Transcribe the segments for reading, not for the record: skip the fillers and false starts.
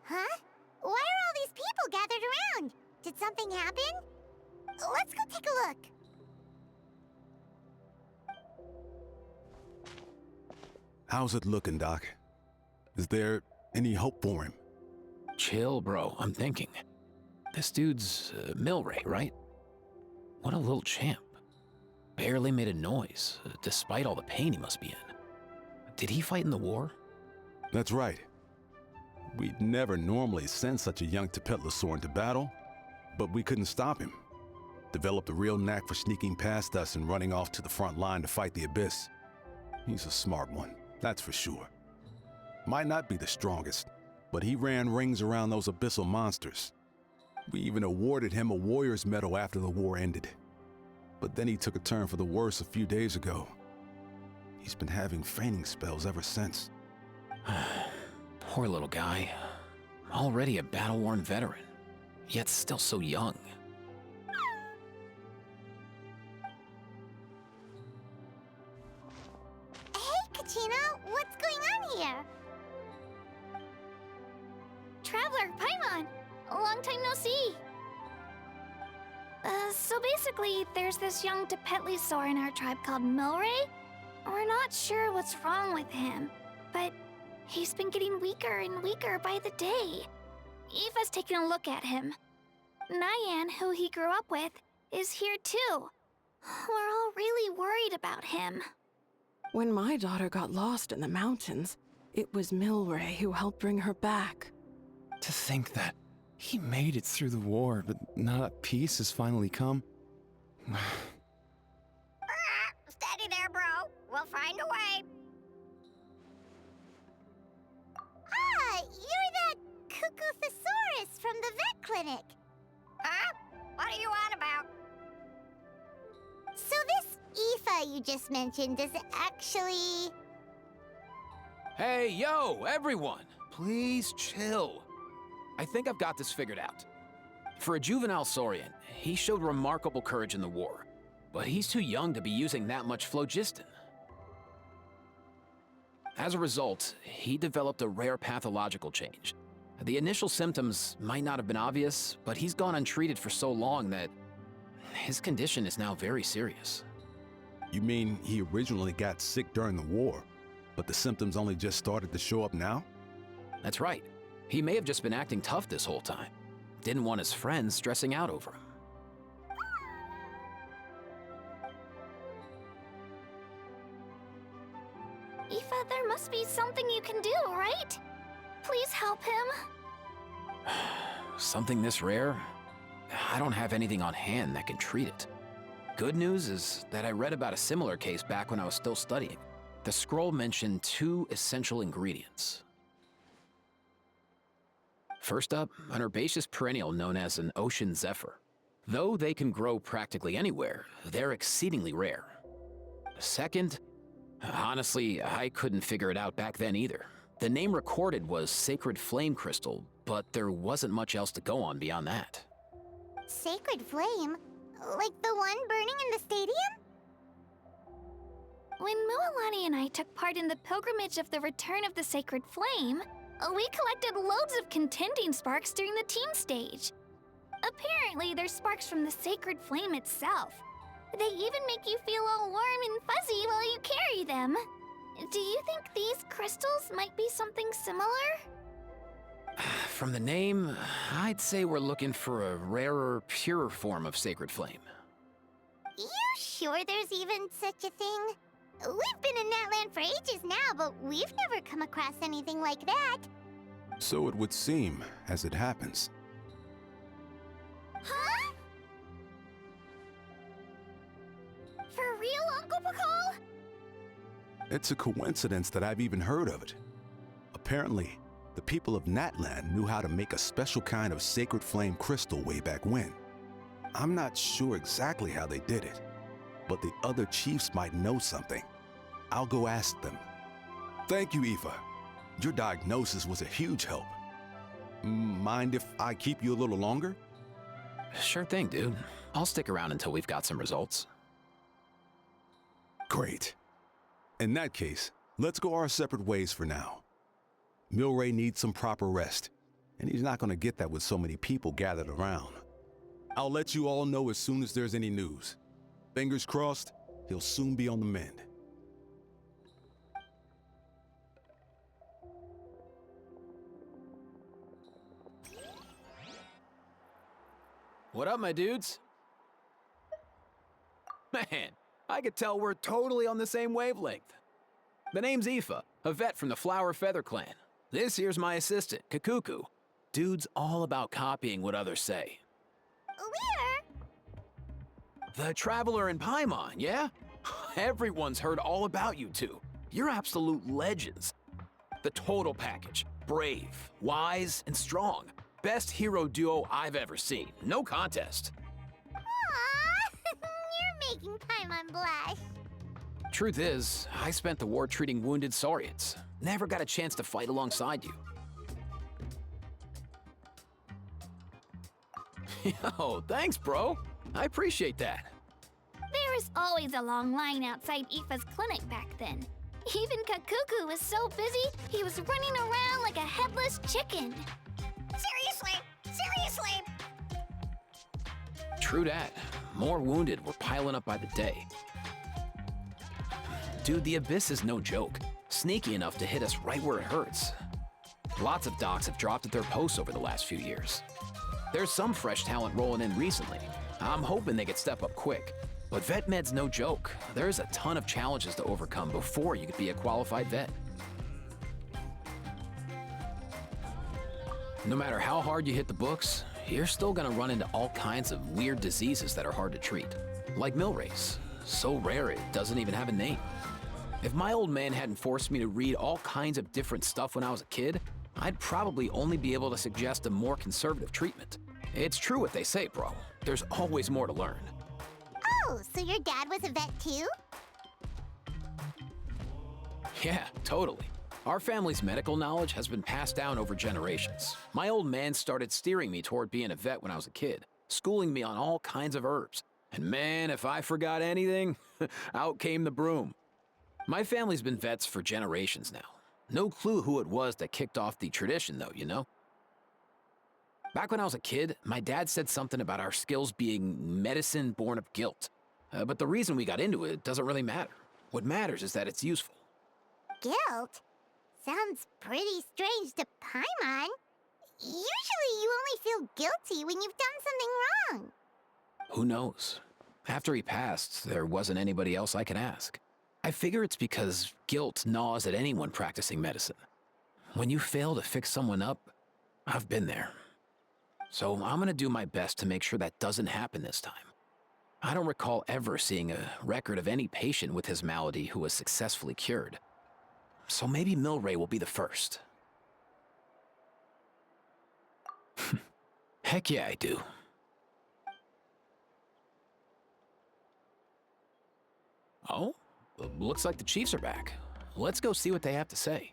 Huh? Why are all these people gathered around? Did something happen? Let's go take a look. How's it looking, Doc? Is there any hope for him? Chill, bro. I'm thinking. This dude's Milray, right? What a little champ. Barely made a noise, despite all the pain he must be in. Did he fight in the war? That's right. We'd never normally send such a young Tepetlosaur into battle, but we couldn't stop him. Developed a real knack for sneaking past us and running off to the front line to fight the Abyss. He's a smart one, that's for sure. Might not be the strongest, but he ran rings around those abyssal monsters. We even awarded him a warrior's medal after the war ended. But then he took a turn for the worse a few days ago. He's been having fainting spells ever since. Poor little guy. Already a battle-worn veteran, yet still so young. Hey, Kachina, what's going on here? Traveler, Paimon! Long time no see! So basically, there's this young Tepetlosaur in our tribe called Milray. We're not sure what's wrong with him, but he's been getting weaker and weaker by the day. Eva's taking a look at him. Nyan, who he grew up with, is here too. We're all really worried about him. When my daughter got lost in the mountains, it was Milray who helped bring her back. To think that he made it through the war, but now that peace has finally come. Steady there, bro. We'll find a way. Ah, you're that Cuckoo-thesaurus from the vet clinic. Huh? What are you on about? So this Aoife you just mentioned is actually... Hey, yo, everyone! Please chill. I think I've got this figured out. For a juvenile Saurian, he showed remarkable courage in the war, but he's too young to be using that much phlogiston. As a result, he developed a rare pathological change. The initial symptoms might not have been obvious, but he's gone untreated for so long that his condition is now very serious. You mean he originally got sick during the war, but the symptoms only just started to show up now? That's right. He may have just been acting tough this whole time. Didn't want his friends stressing out over him. Aoife, there must be something you can do, right? Please help him. Something this rare? I don't have anything on hand that can treat it. Good news is that I read about a similar case back when I was still studying. The scroll mentioned 2 essential ingredients. First up, an herbaceous perennial known as an ocean zephyr. Though they can grow practically anywhere, they're exceedingly rare. Second, honestly, I couldn't figure it out back then either. The name recorded was Sacred Flame Crystal, but there wasn't much else to go on beyond that. Sacred Flame? Like the one burning in the stadium? When Mualani and I took part in the pilgrimage of the Return of the Sacred Flame, we collected loads of contending sparks during the team stage. Apparently, they're sparks from the Sacred Flame itself. They even make you feel all warm and fuzzy while you carry them. Do you think these crystals might be something similar? From the name, I'd say we're looking for a rarer, purer form of Sacred Flame. You sure there's even such a thing? We've been in that land for ages now, but we've never come across anything like that. So it would seem, as it happens. Huh? For real, Uncle Pakal? It's a coincidence that I've even heard of it. Apparently, the people of Natland knew how to make a special kind of sacred flame crystal way back when. I'm not sure exactly how they did it, but the other chiefs might know something. I'll go ask them. Thank you, Aoife. Your diagnosis was a huge help. Mind if I keep you a little longer? Sure thing, dude. I'll stick around until we've got some results. Great. In that case, let's go our separate ways for now. Milray needs some proper rest. and he's not gonna get that with so many people gathered around. I'll let you all know as soon as there's any news. Fingers crossed, he'll soon be on the mend. What up, my dudes? Man, I could tell we're totally on the same wavelength. The name's Aoife, a vet from the Flower Feather clan. This here's my assistant, Kakuku. Dude's all about copying what others say. We're... The Traveler and Paimon, yeah? Everyone's heard all about you two. You're absolute legends. The total package. Brave, wise, and strong. Best hero duo I've ever seen. No contest. Aww, you're making Paimon blush. Truth is, I spent the war treating wounded Saurians. Never got a chance to fight alongside you. Yo, thanks, bro. I appreciate that. There was always a long line outside Aoife's clinic back then. Even Kakuku was so busy, he was running around like a headless chicken. Seriously! Seriously! True that. More wounded were piling up by the day. Dude, the Abyss is no joke. Sneaky enough to hit us right where it hurts. Lots of docs have dropped at their posts over the last few years. There's some fresh talent rolling in recently. I'm hoping they could step up quick. But vet med's no joke. There's a ton of challenges to overcome before you could be a qualified vet. No matter how hard you hit the books, you're still gonna run into all kinds of weird diseases that are hard to treat. Like Milray's. So rare it doesn't even have a name. If my old man hadn't forced me to read all kinds of different stuff when I was a kid, I'd probably only be able to suggest a more conservative treatment. It's true what they say, bro. There's always more to learn. Oh, so your dad was a vet too? Yeah, totally. Our family's medical knowledge has been passed down over generations. My old man started steering me toward being a vet when I was a kid, schooling me on all kinds of herbs. And man, if I forgot anything, out came the broom. My family's been vets for generations now. No clue who it was that kicked off the tradition, though, you know? Back when I was a kid, my dad said something about our skills being medicine born of guilt. But the reason we got into it doesn't really matter. What matters is that it's useful. Guilt? Sounds pretty strange to Paimon. Usually you only feel guilty when you've done something wrong. Who knows? After he passed, there wasn't anybody else I could ask. I figure it's because guilt gnaws at anyone practicing medicine. When you fail to fix someone up, I've been there. So I'm gonna do my best to make sure that doesn't happen this time. I don't recall ever seeing a record of any patient with his malady who was successfully cured. So maybe Milray will be the first. Heck yeah, I do. Oh? Looks like the Chiefs are back. Let's go see what they have to say.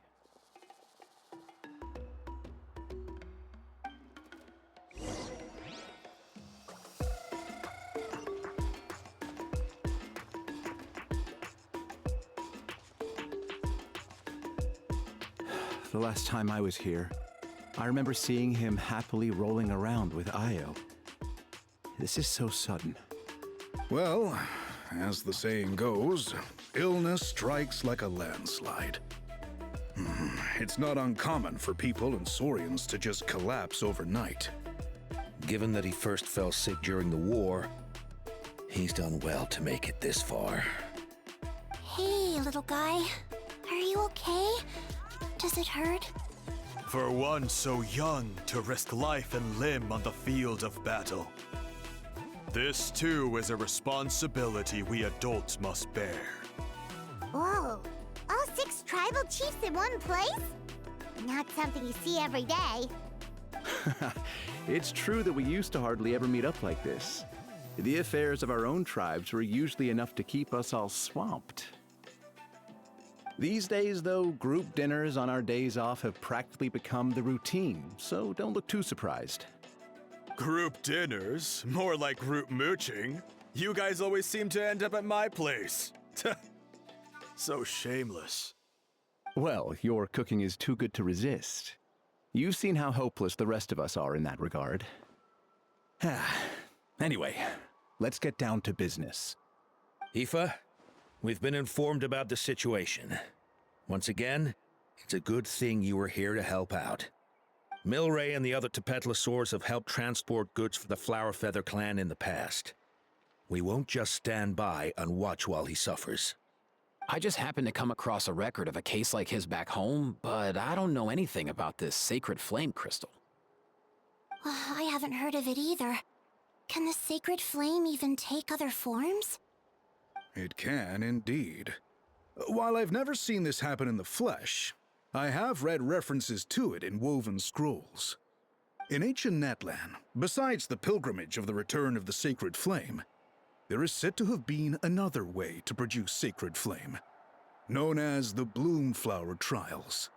The last time I was here, I remember seeing him happily rolling around with Io. This is so sudden. Well, as the saying goes, illness strikes like a landslide. It's not uncommon for people and Saurians to just collapse overnight. Given that he first fell sick during the war, he's done well to make it this far. Hey, little guy. Are you okay? Does it hurt? For one so young to risk life and limb on the field of battle. This too is a responsibility we adults must bear. Whoa, all 6 tribal chiefs in one place? Not something you see every day. It's true that we used to hardly ever meet up like this. The affairs of our own tribes were usually enough to keep us all swamped. These days, though, group dinners on our days off have practically become the routine, so don't look too surprised. Group dinners? More like group mooching. You guys always seem to end up at my place. So shameless. Well, your cooking is too good to resist. You've seen how hopeless the rest of us are in that regard. Anyway, let's get down to business. Aoife, we've been informed about the situation. Once again, it's a good thing you were here to help out. Milray and the other Tepetlosaurs have helped transport goods for the Flower Feather clan in the past. We won't just stand by and watch while he suffers. I just happened to come across a record of a case like his back home, but I don't know anything about this sacred flame crystal. I haven't heard of it either. Can the sacred flame even take other forms? It can indeed. While I've never seen this happen in the flesh, I have read references to it in woven scrolls. In ancient Natlan, besides the pilgrimage of the return of the sacred flame, there is said to have been another way to produce sacred flame, known as the Bloomflower Trials.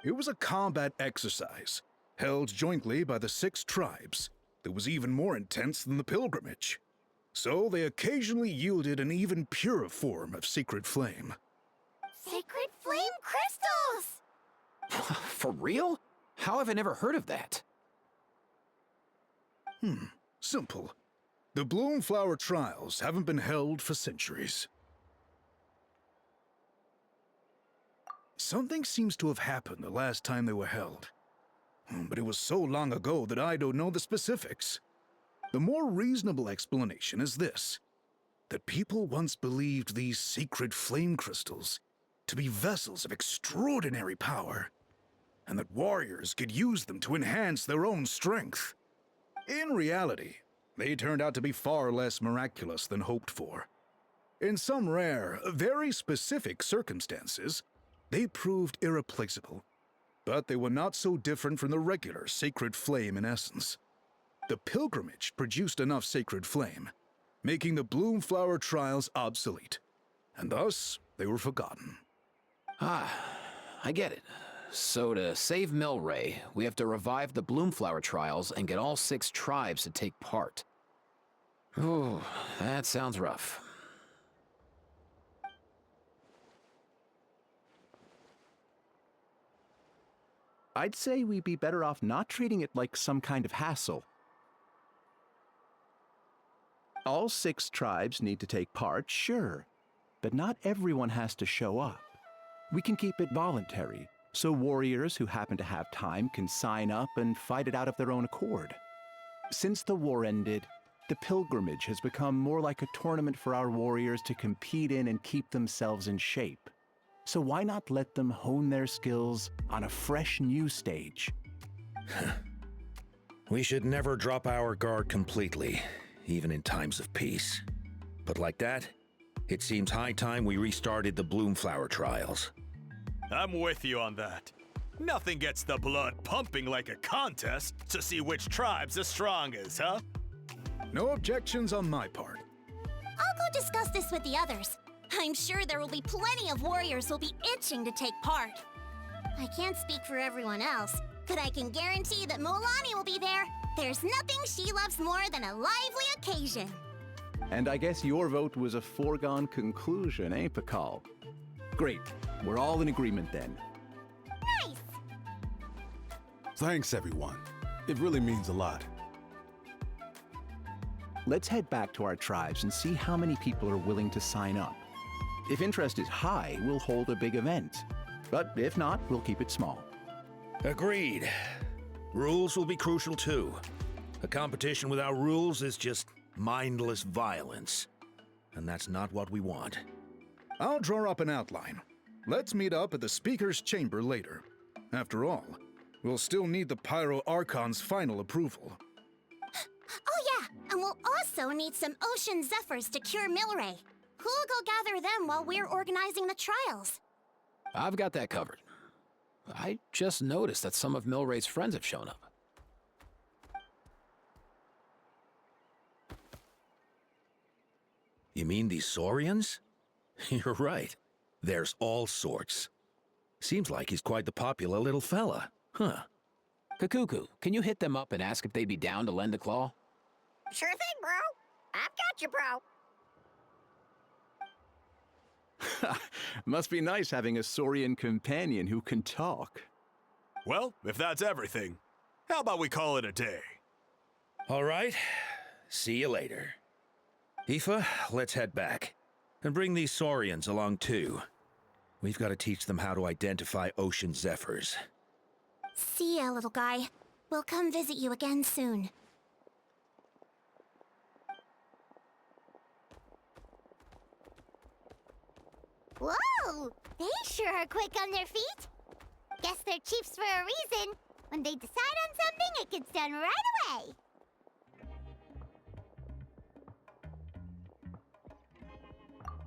It was a combat exercise, held jointly by the 6 tribes, that was even more intense than the pilgrimage. So they occasionally yielded an even purer form of sacred flame. Sacred flame crystals! For real? How have I never heard of that? Simple. The Bloomflower Trials haven't been held for centuries. Something seems to have happened the last time they were held. But it was so long ago that I don't know the specifics. The more reasonable explanation is this: that people once believed these sacred flame crystals to be vessels of extraordinary power, and that warriors could use them to enhance their own strength. In reality, they turned out to be far less miraculous than hoped for. In some rare, very specific circumstances, they proved irreplaceable, but they were not so different from the regular sacred flame in essence. The pilgrimage produced enough sacred flame, making the Bloomflower Trials obsolete, and thus they were forgotten. I get it. So to save Milray, we have to revive the Bloomflower Trials and get all 6 tribes to take part. Ooh, that sounds rough. I'd say we'd be better off not treating it like some kind of hassle. All 6 tribes need to take part, sure, but not everyone has to show up. We can keep it voluntary, so warriors who happen to have time can sign up and fight it out of their own accord. Since the war ended, the pilgrimage has become more like a tournament for our warriors to compete in and keep themselves in shape. So why not let them hone their skills on a fresh new stage? We should never drop our guard completely, even in times of peace. But like that, it seems high time we restarted the Bloomflower Trials. I'm with you on that. Nothing gets the blood pumping like a contest to see which tribe's the strongest, huh? No objections on my part. I'll go discuss this with the others. I'm sure there will be plenty of warriors who'll be itching to take part. I can't speak for everyone else, but I can guarantee that Mualani will be there. There's nothing she loves more than a lively occasion. And I guess your vote was a foregone conclusion, eh, Pakal? Great. We're all in agreement then. Nice! Thanks, everyone. It really means a lot. Let's head back to our tribes and see how many people are willing to sign up. If interest is high, we'll hold a big event. But if not, we'll keep it small. Agreed. Rules will be crucial too. A competition without rules is just mindless violence. And that's not what we want. I'll draw up an outline. Let's meet up at the Speaker's Chamber later. After all, we'll still need the Pyro Archon's final approval. Oh yeah, and we'll also need some Ocean Zephyrs to cure Milray. Who'll go gather them while we're organizing the trials? I've got that covered. I just noticed that some of Milray's friends have shown up. You mean these Saurians? You're right. There's all sorts. Seems like he's quite the popular little fella, huh? Kakuku, can you hit them up and ask if they'd be down to lend a claw? Sure thing, bro. I've got you, bro. Must be nice having a Saurian companion who can talk. Well, if that's everything, how about we call it a day? All right. See you later. Aoife, let's head back. And bring these Saurians along too. We've got to teach them how to identify ocean Zephyrs. See ya, little guy. We'll come visit you again soon. Whoa! They sure are quick on their feet. Guess they're chiefs for a reason. When they decide on something, it gets done right away.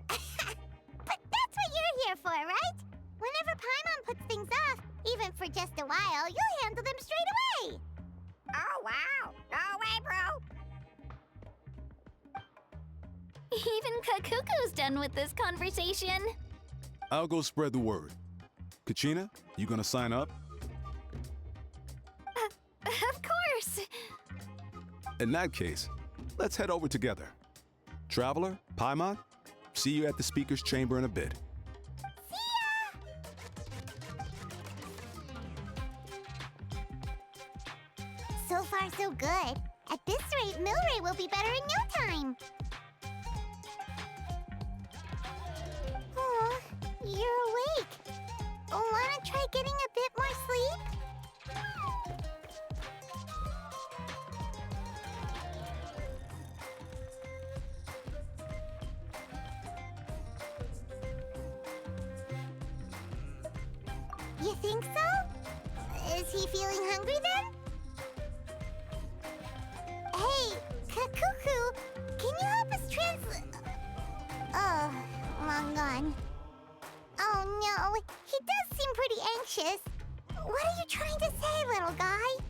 But that's what you're here for, right? Whenever Paimon puts things off, even for just a while, you'll handle them straight away. Oh, wow. No way, bro. Even Kakuku's done with this conversation. I'll go spread the word. Kachina, you gonna sign up? Of course. In that case, let's head over together. Traveler, Paimon, see you at the speaker's chamber in a bit. So far, so good. At this rate, Milray will be better in no time. Oh, you're awake. Wanna try getting a bit more sleep? You think so? Is he feeling hungry then? Hey, Kakuku, can you help us Oh, long gone. Oh no, he does seem pretty anxious. What are you trying to say, little guy?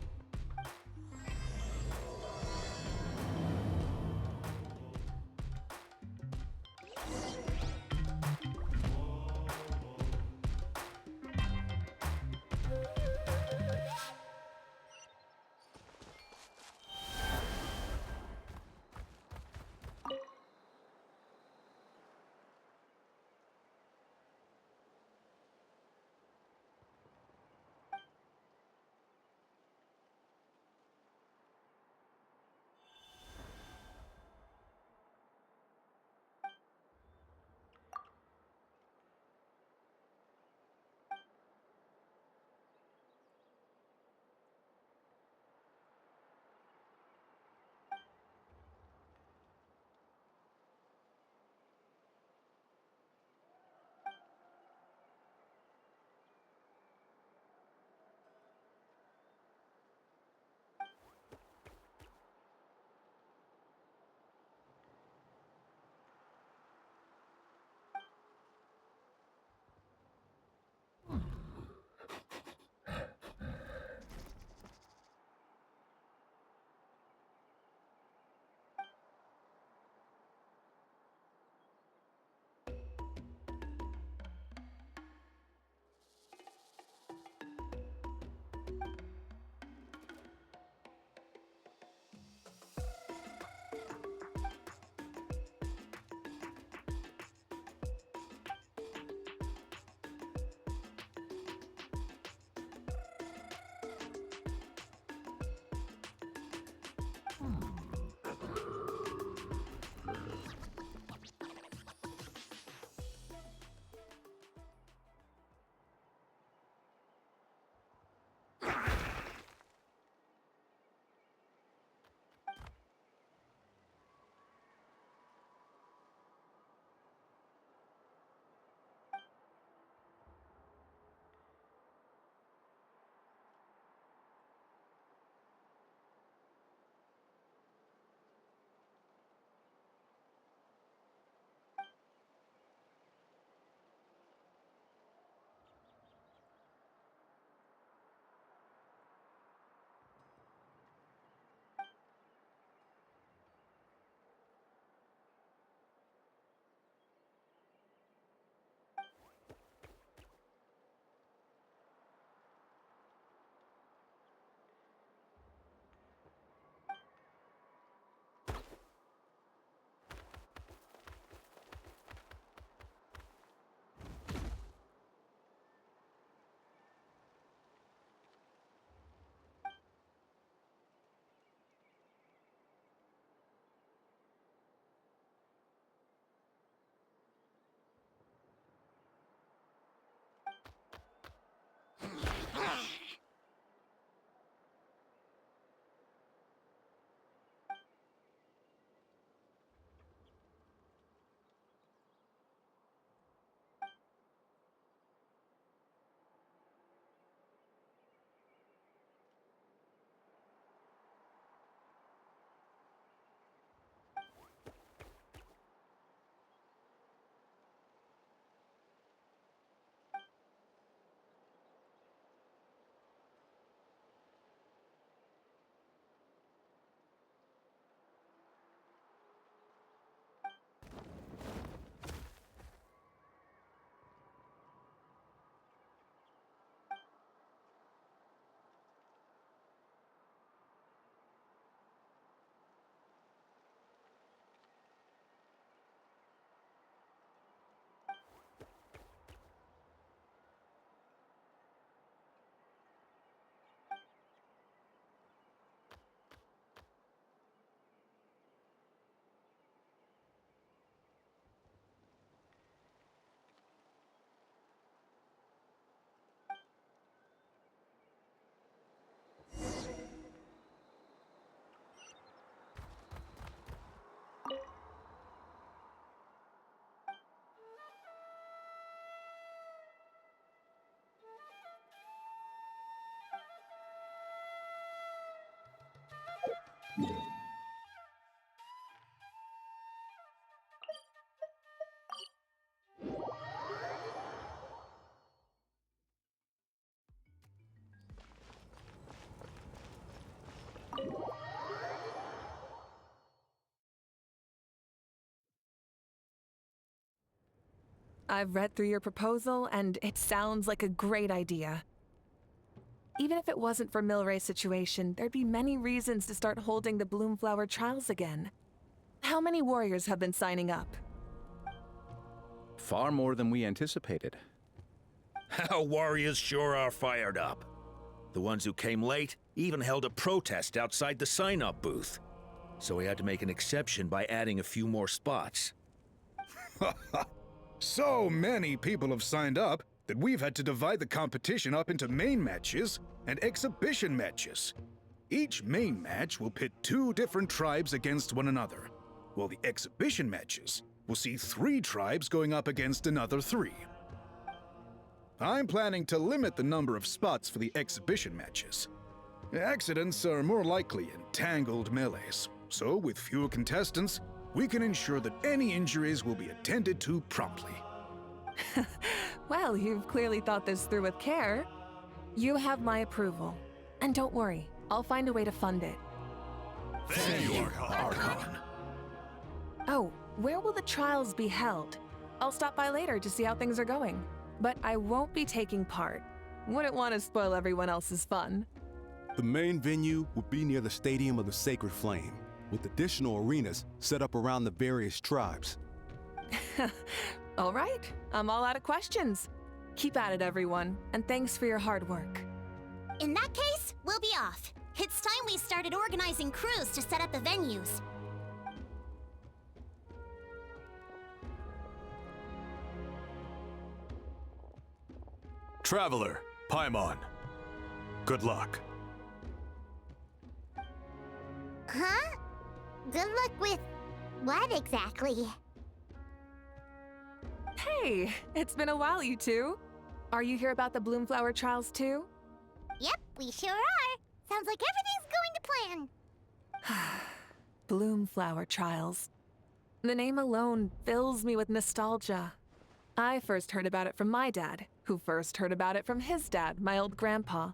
I've read through your proposal, and it sounds like a great idea. Even if it wasn't for Milray's situation, there'd be many reasons to start holding the Bloomflower trials again. How many warriors have been signing up? Far more than we anticipated. Our warriors sure are fired up. The ones who came late even held a protest outside the sign-up booth. So we had to make an exception by adding a few more spots. So many people have signed up that we've had to divide the competition up into main matches and exhibition matches. Each main match will pit 2 different tribes against one another, while the exhibition matches will see 3 tribes going up against another 3. I'm planning to limit the number of spots for the exhibition matches. Accidents are more likely in tangled melees, so with fewer contestants, we can ensure that any injuries will be attended to promptly. Well, you've clearly thought this through with care. You have my approval. And don't worry, I'll find a way to fund it. Thank you, Archon. Oh, where will the trials be held? I'll stop by later to see how things are going. But I won't be taking part. Wouldn't want to spoil everyone else's fun. The main venue will be near the Stadium of the Sacred Flame, with additional arenas set up around the various tribes. All right, I'm all out of questions. Keep at it, everyone, and thanks for your hard work. In that case, we'll be off. It's time we started organizing crews to set up the venues. Traveler, Paimon. Good luck. Huh? Good luck with what exactly? Hey, it's been a while, you two. Are you here about the Bloomflower trials too? Yep, we sure are. Sounds like everything's going to plan. Bloomflower trials. The name alone fills me with nostalgia. I first heard about it from my dad, who first heard about it from his dad, my old grandpa.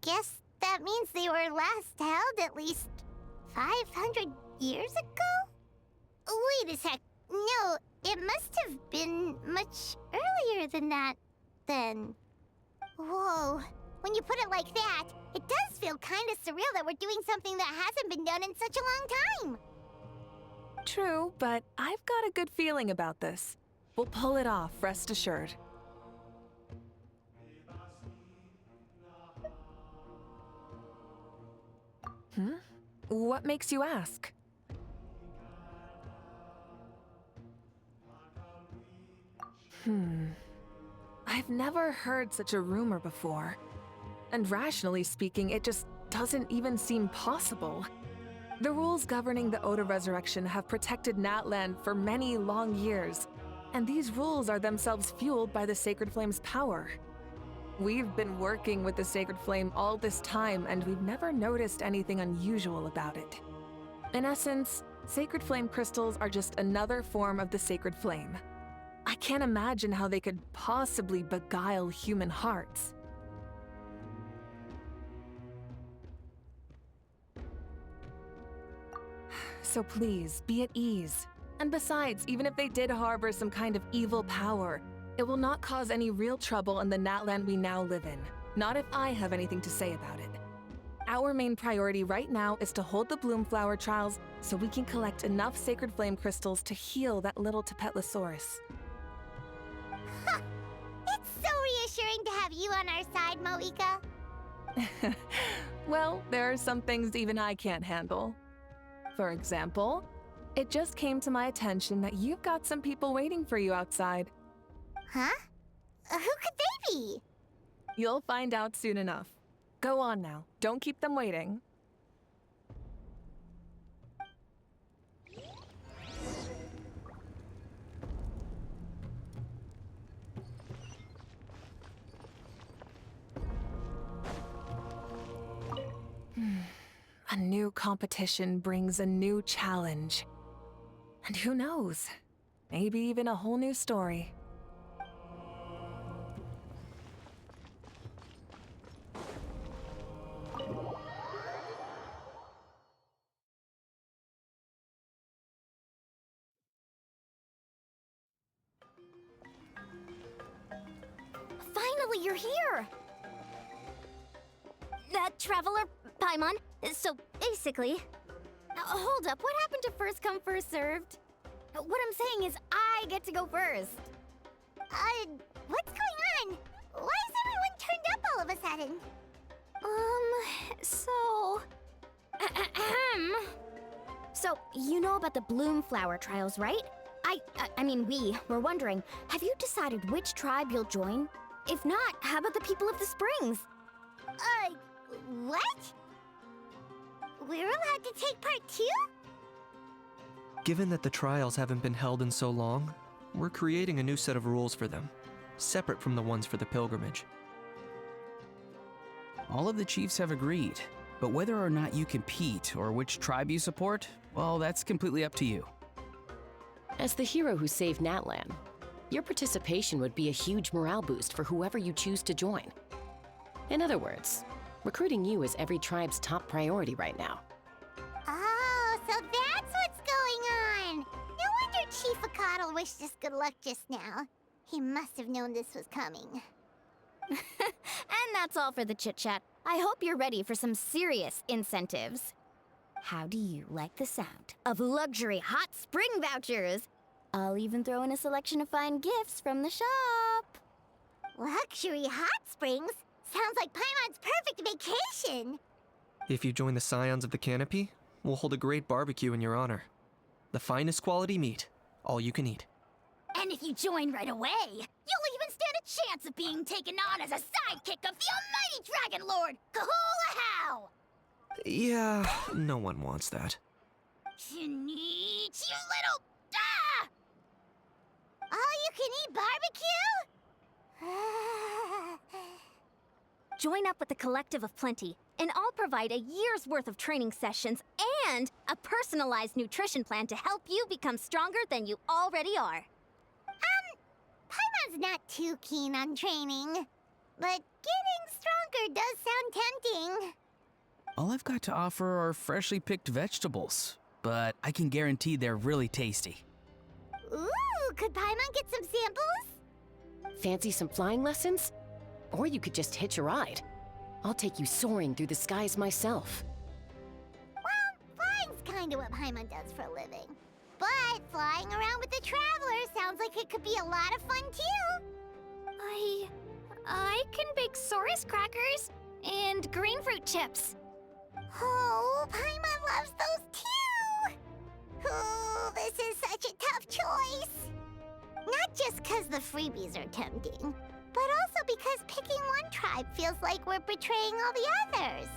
Guess that means they were last held at least 500 years ago? Wait a sec. No, it must have been much earlier than that, then. Whoa. When you put it like that, it does feel kind of surreal that we're doing something that hasn't been done in such a long time. True, but I've got a good feeling about this. We'll pull it off, rest assured. What makes you ask? I've never heard such a rumor before. And rationally speaking, it just doesn't even seem possible. The rules governing the Oda Resurrection have protected Natland for many long years, and these rules are themselves fueled by the Sacred Flame's power. We've been working with the Sacred Flame all this time, and we've never noticed anything unusual about it. In essence, Sacred Flame crystals are just another form of the Sacred Flame. I can't imagine how they could possibly beguile human hearts. So please, be at ease. And besides, even if they did harbor some kind of evil power, it will not cause any real trouble in the Natland we now live in. Not if I have anything to say about it. Our main priority right now is to hold the Bloomflower trials so we can collect enough Sacred Flame crystals to heal that little Tapetlosaurus. It's so reassuring to have you on our side, Mavuika. Well, there are some things even I can't handle. For example, it just came to my attention that you've got some people waiting for you outside. Huh? Who could they be? You'll find out soon enough. Go on now. Don't keep them waiting. A new competition brings a new challenge. And who knows? Maybe even a whole new story. Finally, you're here! Traveler, Paimon. So, basically... hold up, what happened to first come, first served? What I'm saying is, I get to go first. What's going on? Why is everyone turned up all of a sudden? So, you know about the bloom flower trials, right? I mean, we were wondering, have you decided which tribe you'll join? If not, how about the people of the springs? What? We're allowed to take part too? Given that the trials haven't been held in so long, we're creating a new set of rules for them, separate from the ones for the pilgrimage. All of the chiefs have agreed, but whether or not you compete or which tribe you support, well, that's completely up to you. As the hero who saved Natlan, your participation would be a huge morale boost for whoever you choose to join. In other words, recruiting you is every tribe's top priority right now. Oh, so that's what's going on! No wonder Chief Akatl wished us good luck just now. He must have known this was coming. And that's all for the chit-chat. I hope you're ready for some serious incentives. How do you like the sound of luxury hot spring vouchers? I'll even throw in a selection of fine gifts from the shop. Luxury hot springs? Sounds like Paimon's perfect vacation! If you join the Scions of the Canopy, we'll hold a great barbecue in your honor. The finest quality meat, all you can eat. And if you join right away, you'll even stand a chance of being taken on as a sidekick of the almighty Dragon Lord, Kahula-How! Yeah, no one wants that. Kinich, you little... Ah! All-you-can-eat barbecue? Join up with the Collective of Plenty, and I'll provide a year's worth of training sessions and a personalized nutrition plan to help you become stronger than you already are. Paimon's not too keen on training, but getting stronger does sound tempting. All I've got to offer are freshly picked vegetables, but I can guarantee they're really tasty. Ooh, could Paimon get some samples? Fancy some flying lessons? Or you could just hitch a ride. I'll take you soaring through the skies myself. Well, flying's kinda what Paimon does for a living. But flying around with the Traveler sounds like it could be a lot of fun too. I can bake Saurus crackers and green fruit chips. Oh, Paimon loves those too! Oh, this is such a tough choice. Not just 'cause the freebies are tempting, but also because picking one tribe feels like we're betraying all the others.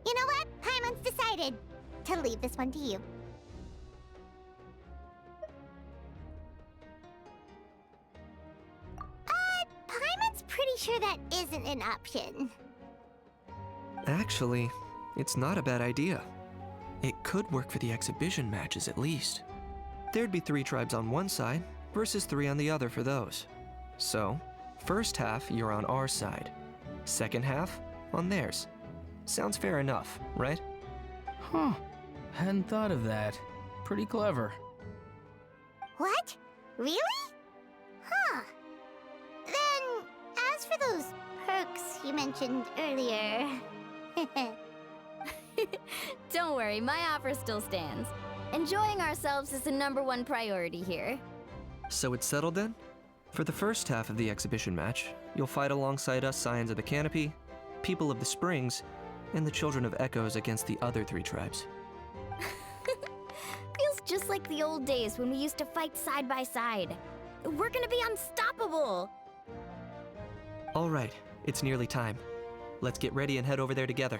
You know what? Paimon's decided to leave this one to you. Paimon's pretty sure that isn't an option. Actually, it's not a bad idea. It could work for the exhibition matches at least. There'd be 3 tribes on one side versus 3 on the other for those. So, first half you're on our side, second half on theirs. Sounds fair enough, right? Huh. Hadn't thought of that. Pretty clever. What? Really? Huh. Then, as for those perks you mentioned earlier... Don't worry, my offer still stands. Enjoying ourselves is the #1 priority here. So it's settled then? For the first half of the exhibition match, you'll fight alongside us Scions of the Canopy, People of the Springs, and the Children of Echoes against the other 3 tribes. Feels just like the old days when we used to fight side by side. We're gonna be unstoppable! All right, it's nearly time. Let's get ready and head over there together.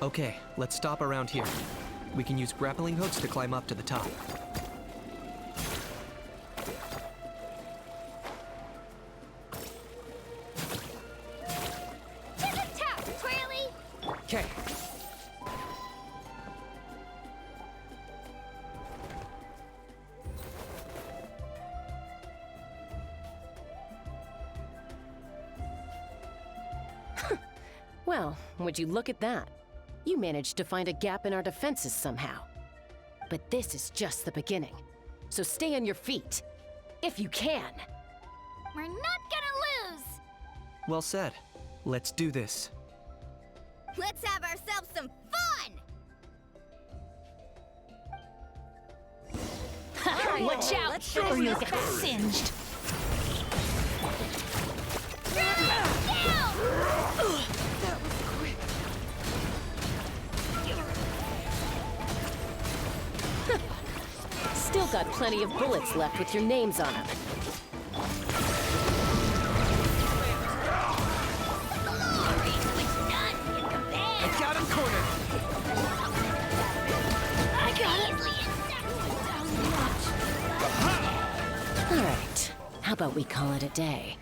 Okay, let's stop around here. We can use grappling hooks to climb up to the top. To the top, Twirly! Okay. Well, would you look at that? You managed to find a gap in our defenses somehow. But this is just the beginning. So stay on your feet. If you can. We're not gonna lose! Well said. Let's do this. Let's have ourselves some fun! Watch out, or you'll get singed. Still got plenty of bullets left with your names on them. I got him cornered. I got it! All right, how about we call it a day?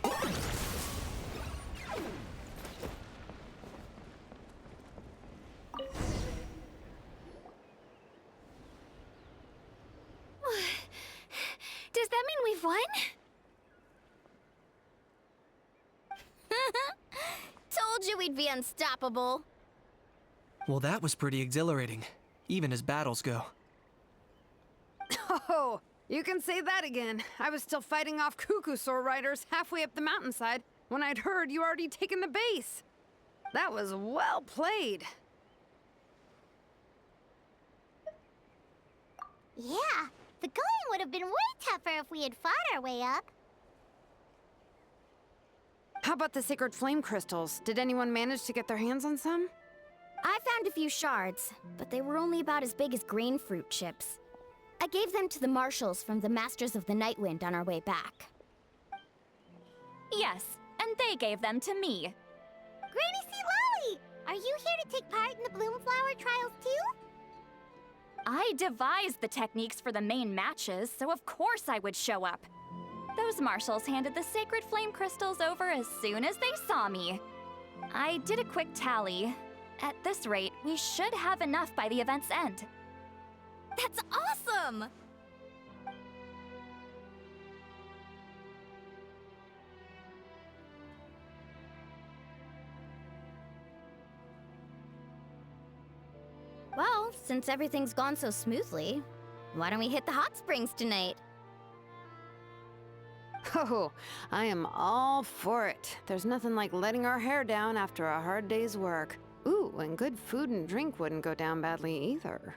Does that mean we've won? Told you we'd be unstoppable. Well, that was pretty exhilarating, even as battles go. Oh, you can say that again. I was still fighting off Cuckoosaur riders halfway up the mountainside when I'd heard you already taken the base. That was well played. Yeah, the going would have been way tougher if we had fought our way up. How about the sacred flame crystals? Did anyone manage to get their hands on some? I found a few shards, but they were only about as big as grain fruit chips. I gave them to the marshals from the Masters of the Nightwind on our way back. Yes, and they gave them to me. Granny C. Lolly, are you here to take part in the Bloomflower trials too? I devised the techniques for the main matches, so of course I would show up. Those marshals handed the sacred flame crystals over as soon as they saw me. I did a quick tally. At this rate, we should have enough by the event's end. That's awesome! Well, since everything's gone so smoothly, why don't we hit the hot springs tonight? Oh, I am all for it. There's nothing like letting our hair down after a hard day's work. Ooh, and good food and drink wouldn't go down badly either.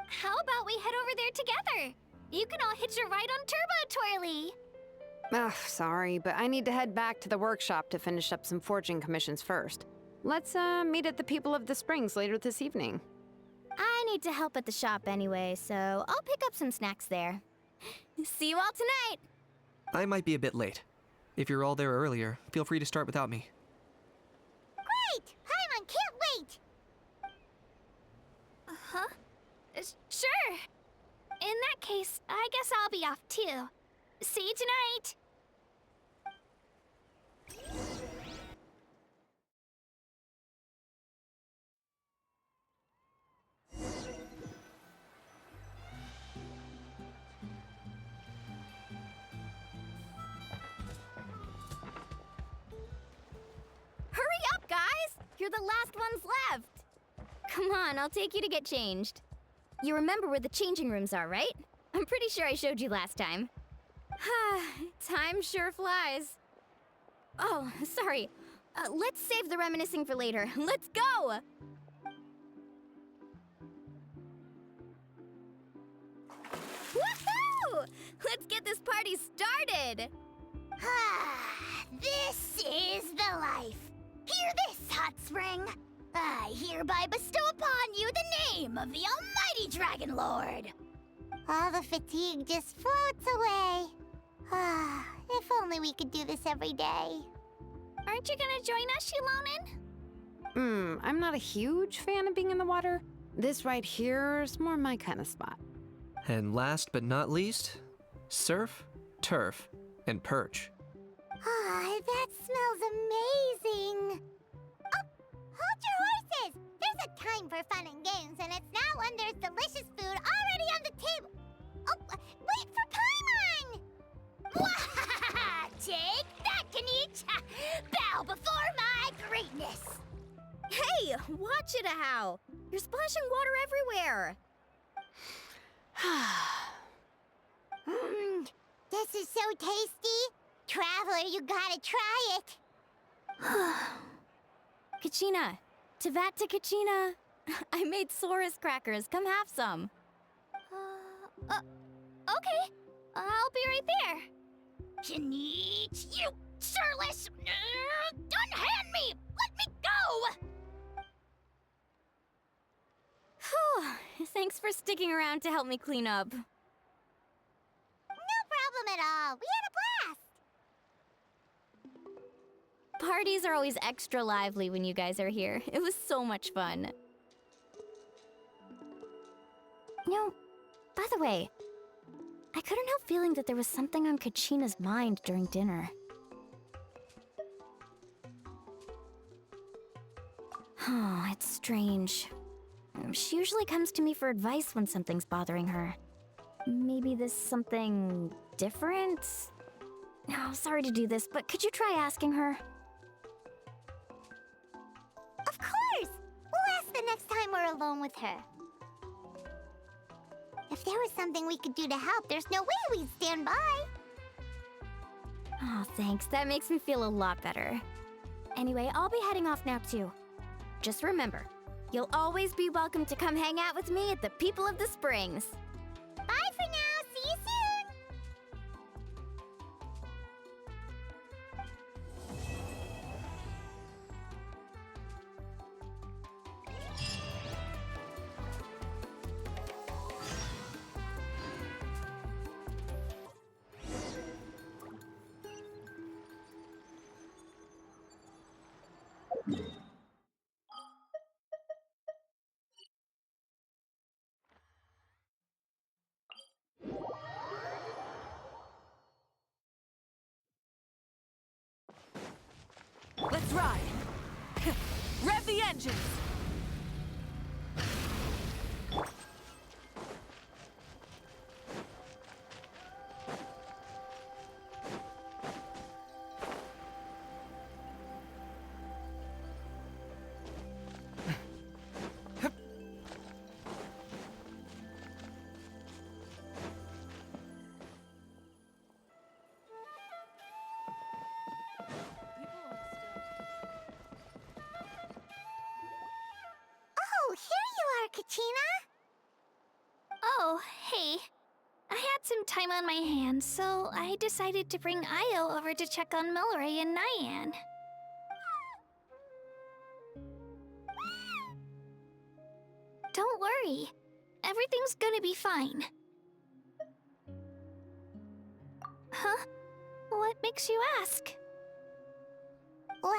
How about we head over there together? You can all hitch a ride on Turbo, Twirly. Ugh, sorry, but I need to head back to the workshop to finish up some forging commissions first. Let's, meet at the People of the Springs later this evening. I need to help at the shop anyway, so I'll pick up some snacks there. See you all tonight! I might be a bit late. If you're all there earlier, feel free to start without me. Great! Paimon can't wait! Huh? Sure. In that case, I guess I'll be off too. See you tonight! Hurry up, guys! You're the last ones left! Come on, I'll take you to get changed. You remember where the changing rooms are, right? I'm pretty sure I showed you last time. Time sure flies. Oh, sorry. Let's save the reminiscing for later. Let's go! Woohoo! Let's get this party started! This is the life. Hear this, hot spring. I hereby bestow upon you the name of the Almighty Dragon Lord. All the fatigue just floats away. If only we could do this every day. Aren't you gonna join us, Shilonen? I'm not a huge fan of being in the water. This right here is more my kind of spot. And last but not least, surf, turf, and perch. Ah, that smells amazing. Oh, hold your horses! There's a time for fun and games, and it's now when there's delicious food already on the table. Oh, wait for Paimon! Wahahaha! Take that, Kinich! Bow before my greatness! Hey, watch it, how! You're splashing water everywhere! This is so tasty. Traveler, you gotta try it. Kachina! Tevat to Kachina! I made Saurus crackers. Come have some. Okay. I'll be right there. Kinich, you surless! Unhand me! Let me go! Whew. Thanks for sticking around to help me clean up. No problem at all. We had a blast. Parties are always extra lively when you guys are here. It was so much fun. No, by the way, I couldn't help feeling that there was something on Kachina's mind during dinner. Oh, it's strange. She usually comes to me for advice when something's bothering her. Maybe this something different? Oh, sorry to do this, but could you try asking her? Of course! We'll ask the next time we're alone with her. If there was something we could do to help, there's no way we'd stand by. Oh, thanks. That makes me feel a lot better. Anyway, I'll be heading off now, too. Just remember, you'll always be welcome to come hang out with me at the People of the Springs. Bye for now. See you soon. Let's ride! Rev the engines! Oh, here you are, Kachina. Oh, hey. I had some time on my hands, so I decided to bring Io over to check on Milray and Nyan. Don't worry. Everything's gonna be fine. Huh? What makes you ask? Well,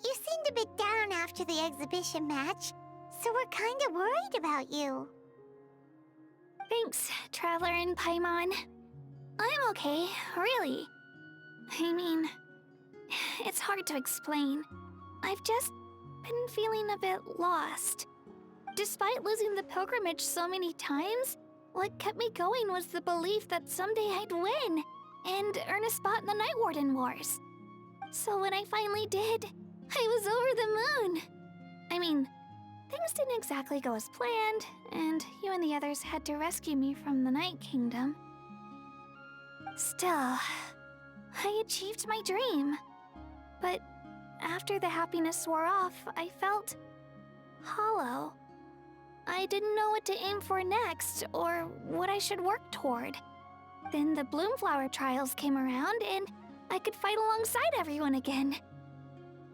you seemed a bit down after the exhibition match, so we're kind of worried about you. Thanks, Traveler and Paimon. I'm okay, really. I mean, it's hard to explain. I've just been feeling a bit lost. Despite losing the pilgrimage so many times, what kept me going was the belief that someday I'd win and earn a spot in the Night Warden Wars. So when I finally did, I was over the moon. I mean, things didn't exactly go as planned, and you and the others had to rescue me from the Night Kingdom. Still, I achieved my dream. But after the happiness wore off, I felt hollow. I didn't know what to aim for next, or what I should work toward. Then the Bloomflower trials came around, and I could fight alongside everyone again.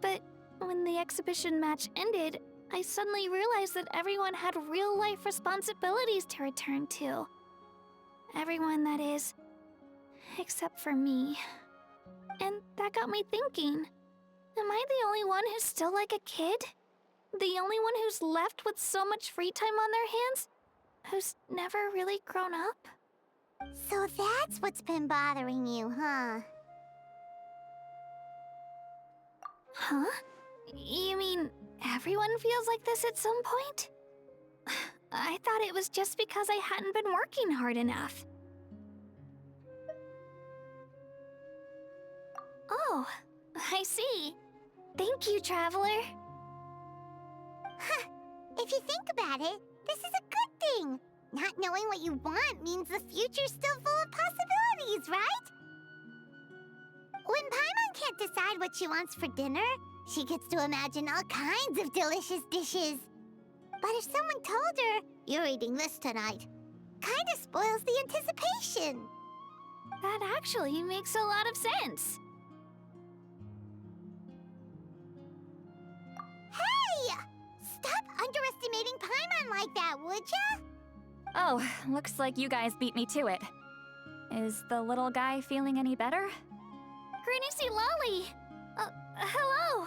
But when the exhibition match ended, I suddenly realized that everyone had real-life responsibilities to return to. Everyone, that is. Except for me. And that got me thinking. Am I the only one who's still like a kid? The only one who's left with so much free time on their hands? Who's never really grown up? So that's what's been bothering you, huh? Huh? You mean everyone feels like this at some point? I thought it was just because I hadn't been working hard enough. Oh, I see. Thank you, Traveler. Huh. If you think about it, this is a good thing. Not knowing what you want means the future's still full of possibilities, right? When Paimon can't decide what she wants for dinner, she gets to imagine all kinds of delicious dishes. But if someone told her, "You're eating this tonight," kinda spoils the anticipation. That actually makes a lot of sense. Hey! Stop underestimating Paimon like that, would ya? Oh, looks like you guys beat me to it. Is the little guy feeling any better? Greenicy Lolly! Hello!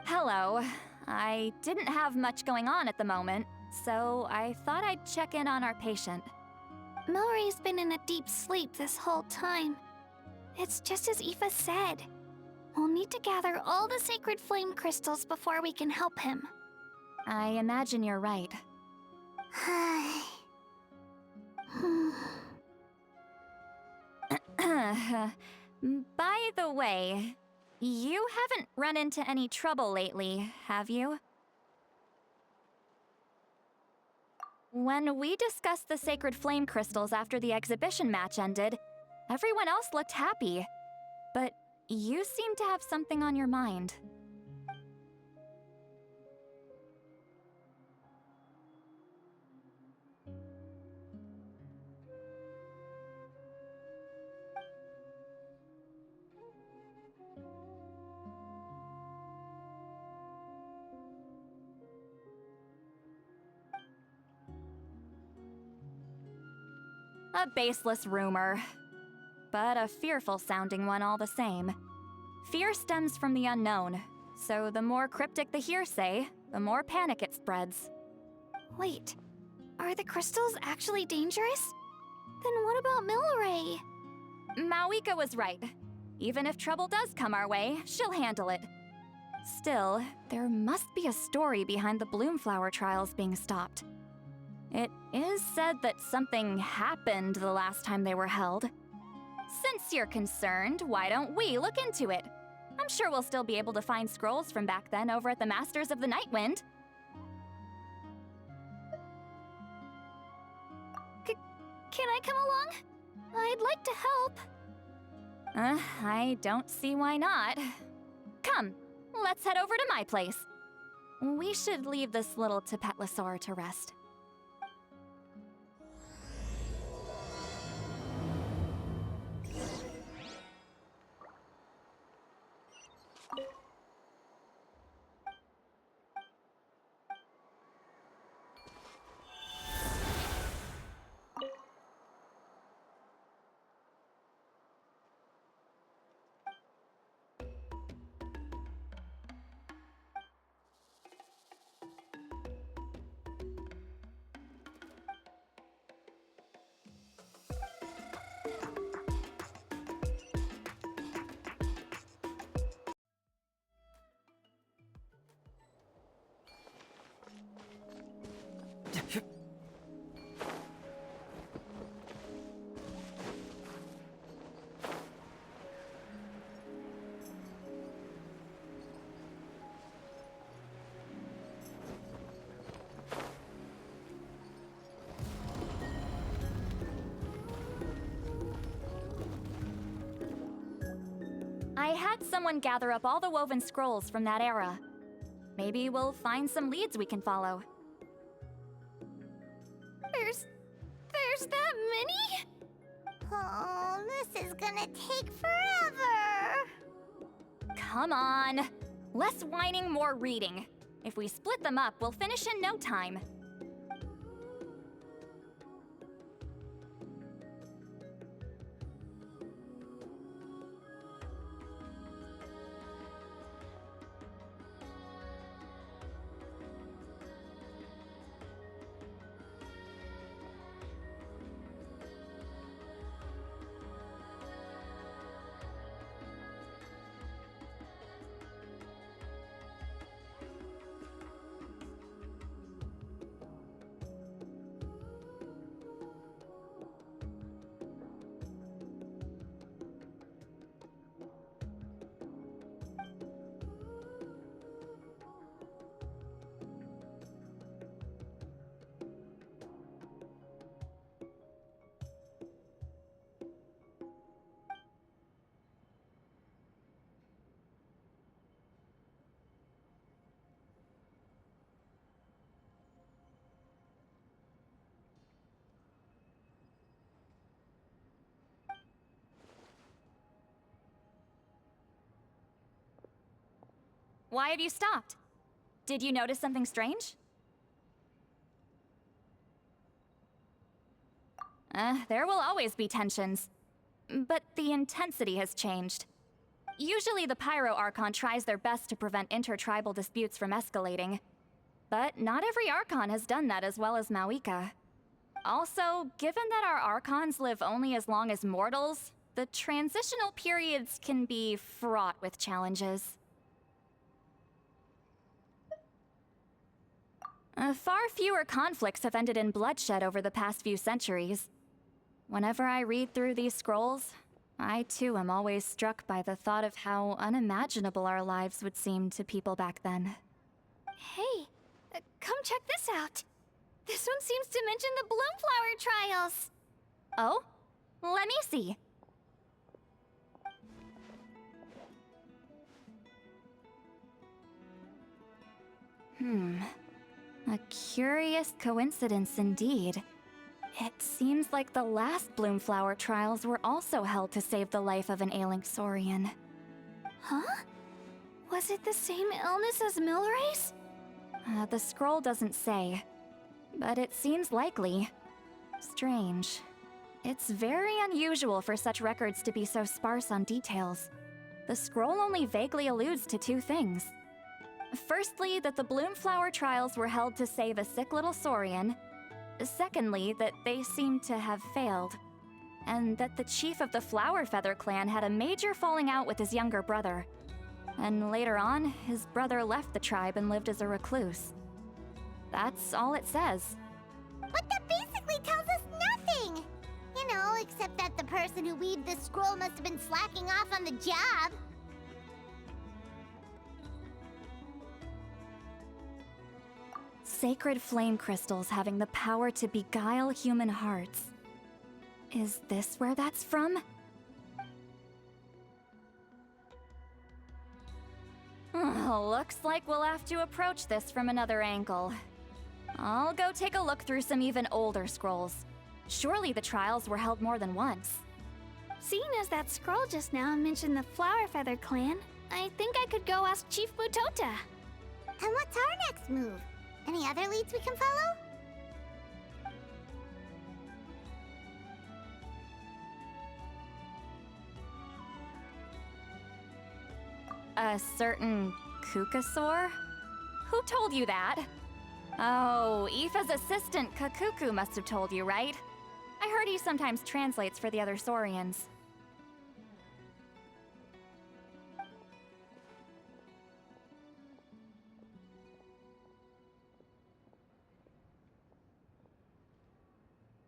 Hello. I didn't have much going on at the moment, so I thought I'd check in on our patient. Milray's been in a deep sleep this whole time. It's just as Aoife said. We'll need to gather all the sacred flame crystals before we can help him. I imagine you're right. By the way, you haven't run into any trouble lately, have you? When we discussed the sacred flame crystals after the exhibition match ended, everyone else looked happy. But you seem to have something on your mind. A baseless rumor, but a fearful-sounding one all the same. Fear stems from the unknown, so the more cryptic the hearsay, the more panic it spreads. Wait, are the crystals actually dangerous? Then what about Milray? Mavuika was right. Even if trouble does come our way, she'll handle it. Still, there must be a story behind the Bloomflower trials being stopped. It is said that something happened the last time they were held. Since you're concerned, why don't we look into it? I'm sure we'll still be able to find scrolls from back then over at the Masters of the Nightwind. Can I come along? I'd like to help. I don't see why not. Come, let's head over to my place. We should leave this little Tapetlosaur to rest. I had someone gather up all the woven scrolls from that era. Maybe we'll find some leads we can follow. There's that many? Oh, this is gonna take forever. Come on. Less whining, more reading. If we split them up, we'll finish in no time. Why have you stopped? Did you notice something strange? There will always be tensions. But the intensity has changed. Usually the Pyro Archon tries their best to prevent intertribal disputes from escalating. But not every Archon has done that as well as Mavuika. Also, given that our Archons live only as long as mortals, the transitional periods can be fraught with challenges. Far fewer conflicts have ended in bloodshed over the past few centuries. Whenever I read through these scrolls, I too am always struck by the thought of how unimaginable our lives would seem to people back then. Hey, come check this out. This one seems to mention the Bloomflower trials. Oh? Let me see. A curious coincidence indeed. It seems like the last Bloomflower trials were also held to save the life of an ailing Saurian. Huh? Was it the same illness as Milray's? The scroll doesn't say, but it seems likely. Strange. It's very unusual for such records to be so sparse on details. The scroll only vaguely alludes to two things. Firstly, that the Bloomflower trials were held to save a sick little Saurian. Secondly, that they seem to have failed. And that the chief of the Flower Feather clan had a major falling out with his younger brother. And later on, his brother left the tribe and lived as a recluse. That's all it says. But that basically tells us nothing! You know, except that the person who weaved this scroll must have been slacking off on the job. Sacred flame crystals having the power to beguile human hearts. Is this where that's from? Looks like we'll have to approach this from another angle. I'll go take a look through some even older scrolls. Surely the trials were held more than once. Seeing as that scroll just now mentioned the Flower Feather clan, I think I could go ask Chief Mutota. And what's our next move? Any other leads we can follow? A certain Kukasaur? Who told you that? Oh, Aoife's assistant, Kakuku, must have told you, right? I heard he sometimes translates for the other Saurians.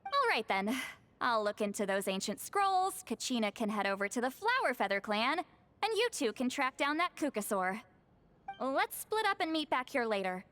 All right then. I'll look into those ancient scrolls, Kachina can head over to the Flower Feather clan, and you two can track down that Kukasaur. Let's split up and meet back here later.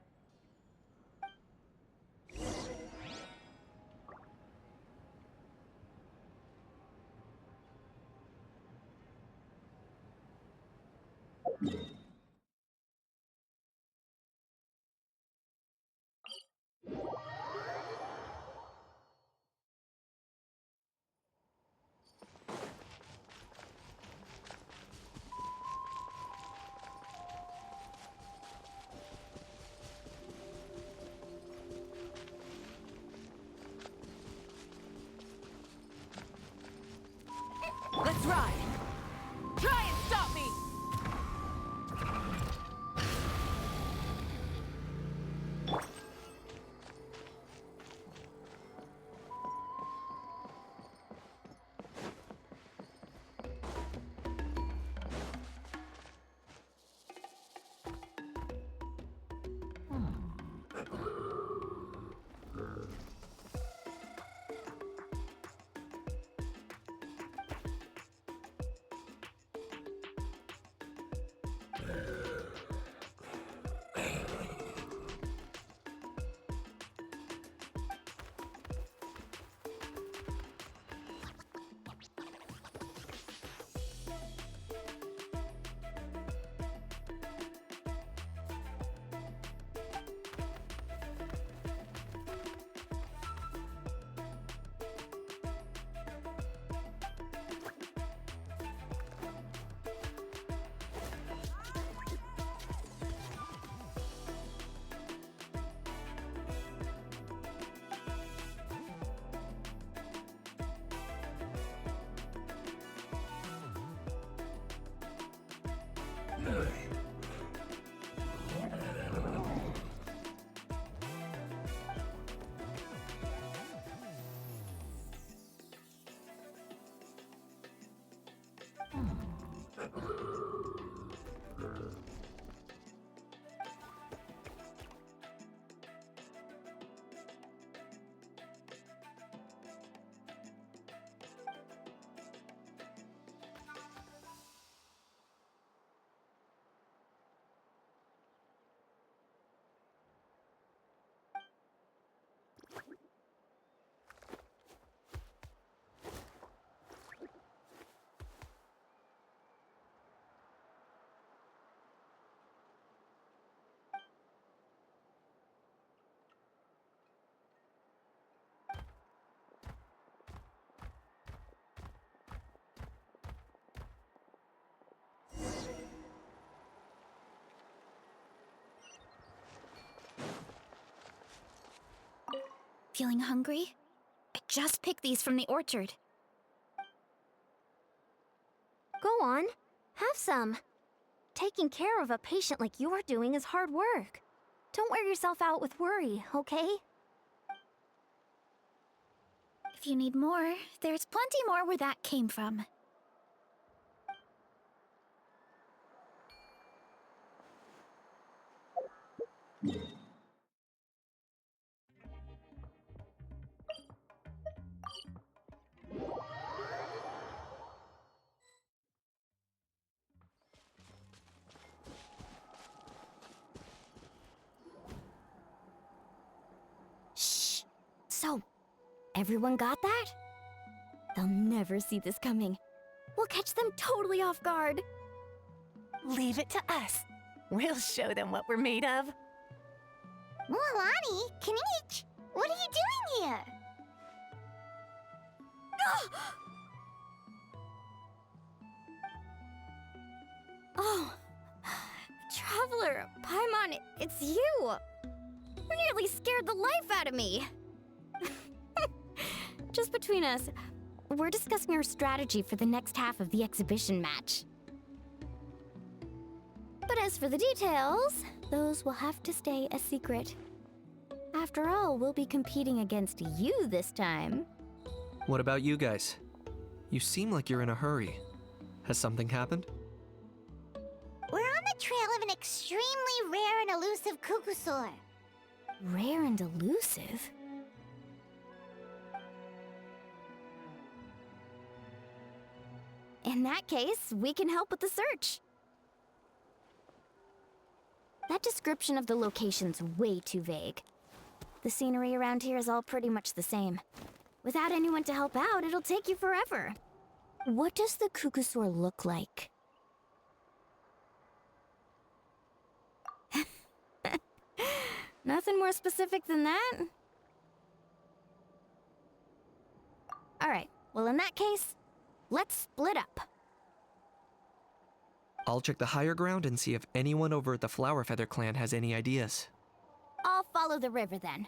Feeling hungry? I just picked these from the orchard. Go on, have some. Taking care of a patient like you're doing is hard work. Don't wear yourself out with worry, okay? If you need more, there's plenty more where that came from. Shh. So, everyone got that? They'll never see this coming. We'll catch them totally off guard. Leave it to us. We'll show them what we're made of. Mualani, Kinich, what are you doing here? Oh, Traveler, Paimon, it's you! You nearly scared the life out of me! Just between us, we're discussing our strategy for the next half of the exhibition match. But as for the details, those will have to stay a secret. After all, we'll be competing against you this time. What about you guys? You seem like you're in a hurry. Has something happened? We're on the trail of an extremely rare and elusive Kukusaur. Rare and elusive? In that case, we can help with the search. That description of the location's way too vague. The scenery around here is all pretty much the same. Without anyone to help out, it'll take you forever. What does the Kukusaur look like? Nothing more specific than that? Alright, well in that case, let's split up. I'll check the higher ground and see if anyone over at the Flower Feather clan has any ideas. I'll follow the river then.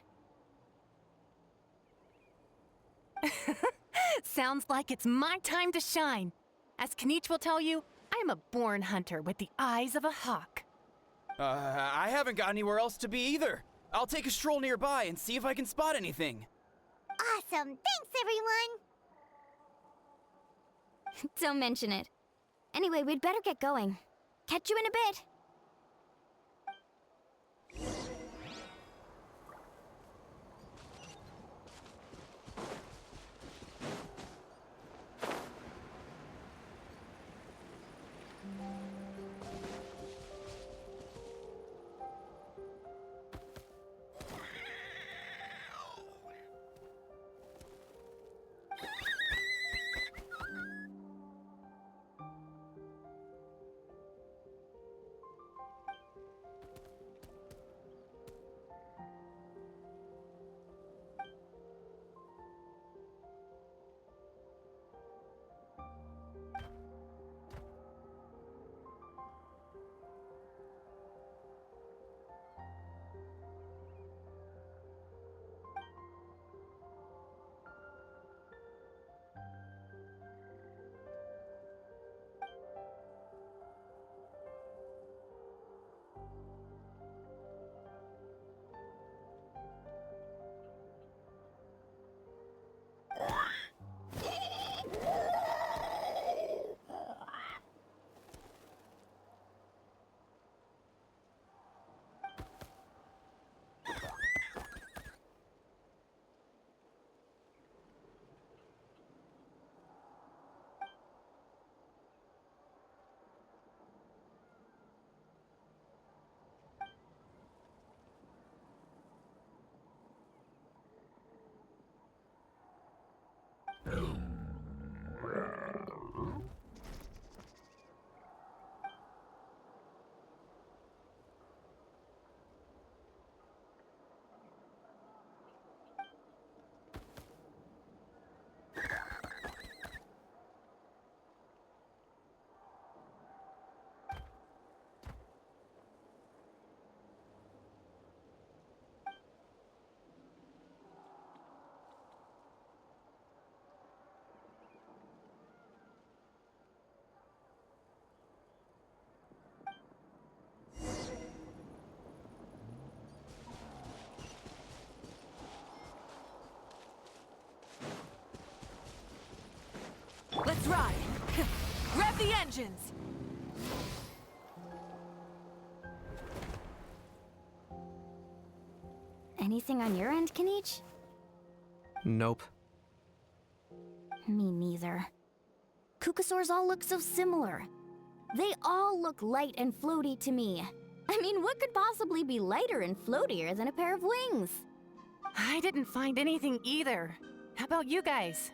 Sounds like it's my time to shine. As Kinich will tell you, I'm a born hunter with the eyes of a hawk. I haven't got anywhere else to be either. I'll take a stroll nearby and see if I can spot anything. Awesome, thanks everyone! Don't mention it. Anyway, we'd better get going. Catch you in a bit. the engines! Anything on your end, Kinich? Nope. Me neither. Kukasaurs all look so similar. They all look light and floaty to me. I mean, what could possibly be lighter and floatier than a pair of wings? I didn't find anything either. How about you guys?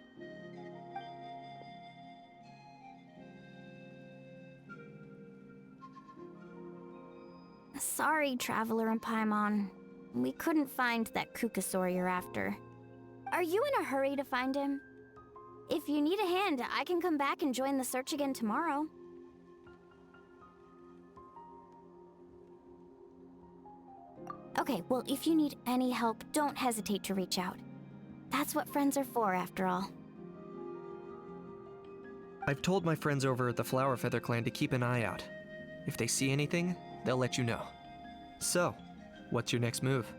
Sorry, Traveler and Paimon. We couldn't find that Kukasaur you're after. Are you in a hurry to find him? If you need a hand, I can come back and join the search again tomorrow. Okay, well, if you need any help, don't hesitate to reach out. That's what friends are for, after all. I've told my friends over at the Flower Feather Clan to keep an eye out. If they see anything, they'll let you know. So, what's your next move?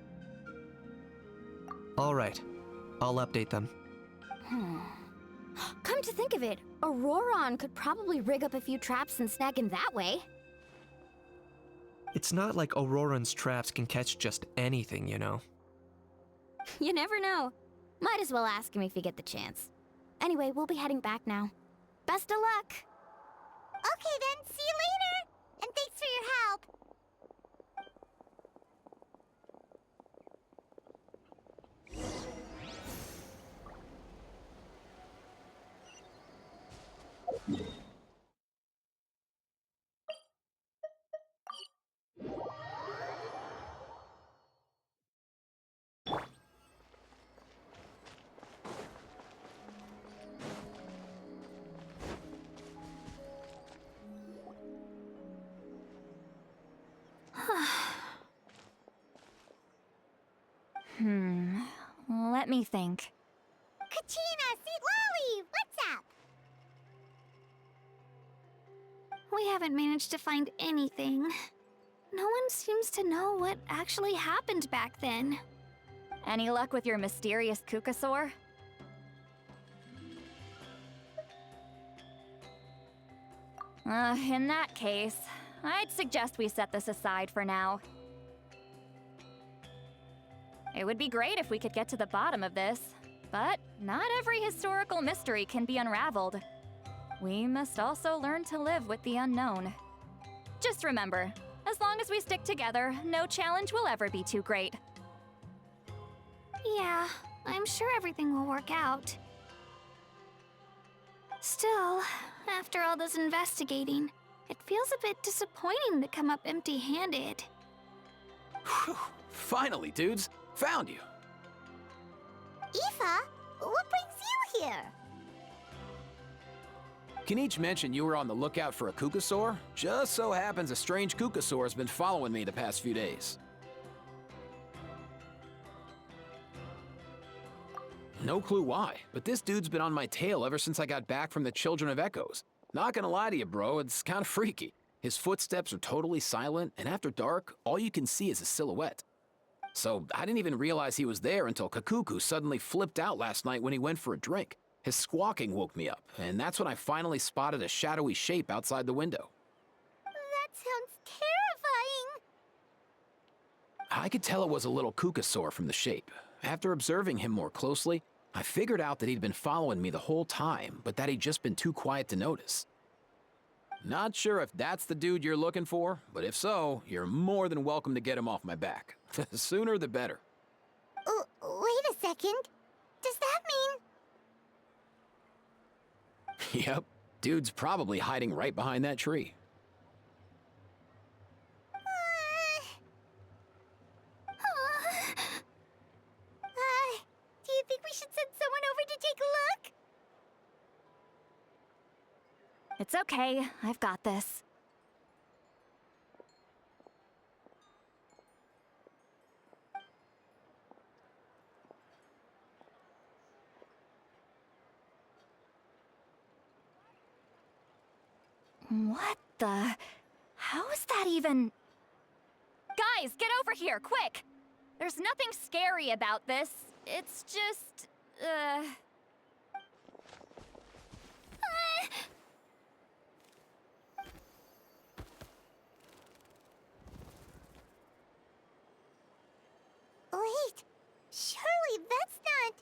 Alright, I'll update them. Come to think of it, Ororon could probably rig up a few traps and snag him that way. It's not like Ororon's traps can catch just anything, you know. You never know. Might as well ask him if you get the chance. Anyway, we'll be heading back now. Best of luck! Okay then, see you later! And thanks for your help! Let me think. Kachina, Seat Lolly, what's up? We haven't managed to find anything. No one seems to know what actually happened back then. Any luck with your mysterious Kukasaur? In that case, I'd suggest we set this aside for now. It would be great if we could get to the bottom of this, but not every historical mystery can be unraveled. We must also learn to live with the unknown. Just remember, as long as we stick together, no challenge will ever be too great. Yeah, I'm sure everything will work out. Still, after all this investigating, it feels a bit disappointing to come up empty-handed. Whew. Finally, dudes. Found you. Aoife, what brings you here? Kinich mentioned you were on the lookout for a Kukasaur. Just so happens a strange Kukasaur has been following me the past few days. No clue why, but this dude's been on my tail ever since I got back from the Children of Echoes. Not gonna lie to you, bro, it's kind of freaky. His footsteps are totally silent, and after dark, all you can see is a silhouette. So I didn't even realize he was there until Kakuku suddenly flipped out last night when he went for a drink. His squawking woke me up, and that's when I finally spotted a shadowy shape outside the window. That sounds terrifying. I could tell it was a little Kukasaur from the shape. After observing him more closely, I figured out that he'd been following me the whole time, but that he'd just been too quiet to notice. Not sure if that's the dude you're looking for, but if so, you're more than welcome to get him off my back. The sooner the better. Wait a second. Does that mean... Yep, dude's probably hiding right behind that tree. Do you think we should send someone over to take a look? It's okay, I've got this. What the? How is that even? Guys, get over here, quick! There's nothing scary about this. It's just, Wait, surely that's not...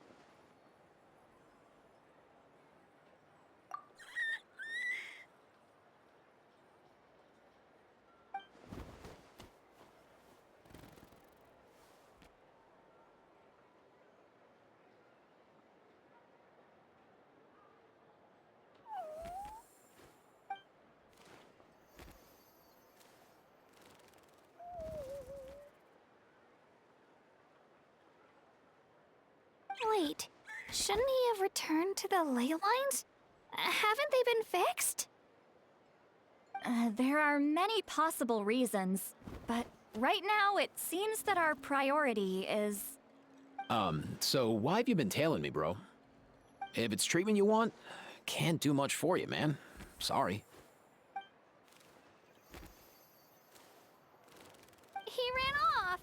Wait, shouldn't he have returned to the ley lines? Haven't they been fixed? There are many possible reasons, but right now it seems that our priority is... So why have you been tailing me, bro? If it's treatment you want, can't do much for you, man. Sorry. He ran off!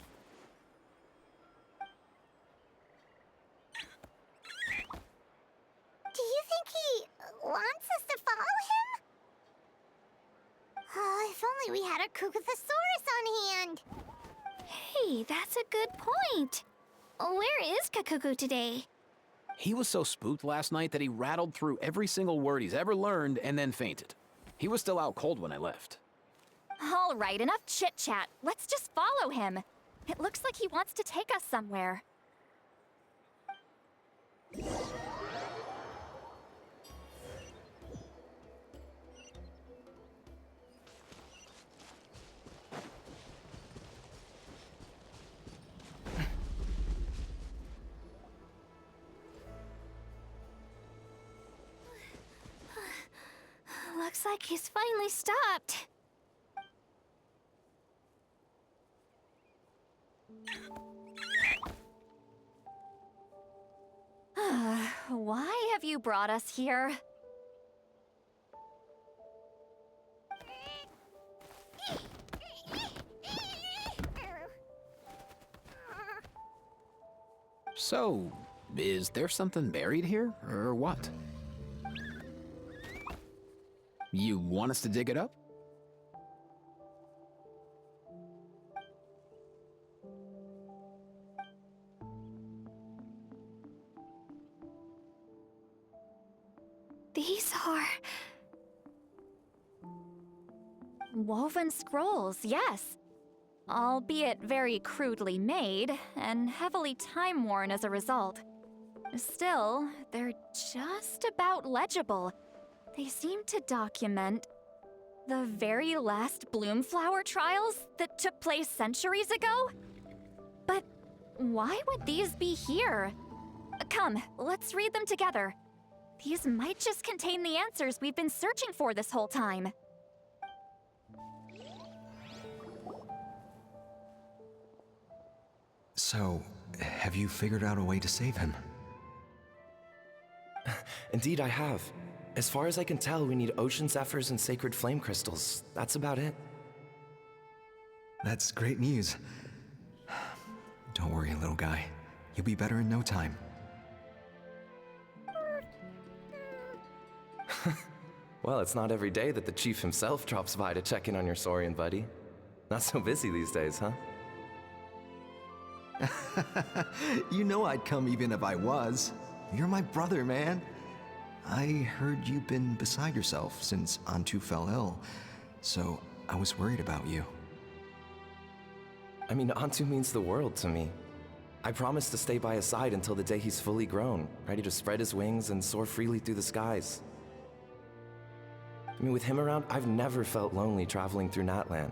Do you think he wants us to follow him? Oh, if only we had a Kukuthosaurus on hand. Hey, that's a good point. Where is Kakuku today? He was so spooked last night that he rattled through every single word he's ever learned and then fainted. He was still out cold when I left. All right, enough chit-chat. Let's just follow him. It looks like he wants to take us somewhere. Looks like he's finally stopped. Why have you brought us here? So, is there something buried here, or what? You want us to dig it up? These are... Woven scrolls, yes. Albeit very crudely made, and heavily time-worn as a result. Still, they're just about legible. They seem to document the very last Bloomflower trials that took place centuries ago? But why would these be here? Come, let's read them together. These might just contain the answers we've been searching for this whole time. So, have you figured out a way to save him? Indeed, I have. As far as I can tell, we need ocean zephyrs and sacred flame crystals. That's about it. That's great news. Don't worry, little guy. You'll be better in no time. Well, it's not every day that the chief himself drops by to check in on your Saurian buddy. Not so busy these days, huh? You know I'd come even if I was. You're my brother, man. I heard you've been beside yourself since Antu fell ill, so I was worried about you. I mean, Antu means the world to me. I promised to stay by his side until the day he's fully grown, ready to spread his wings and soar freely through the skies. I mean, with him around, I've never felt lonely traveling through Natlan.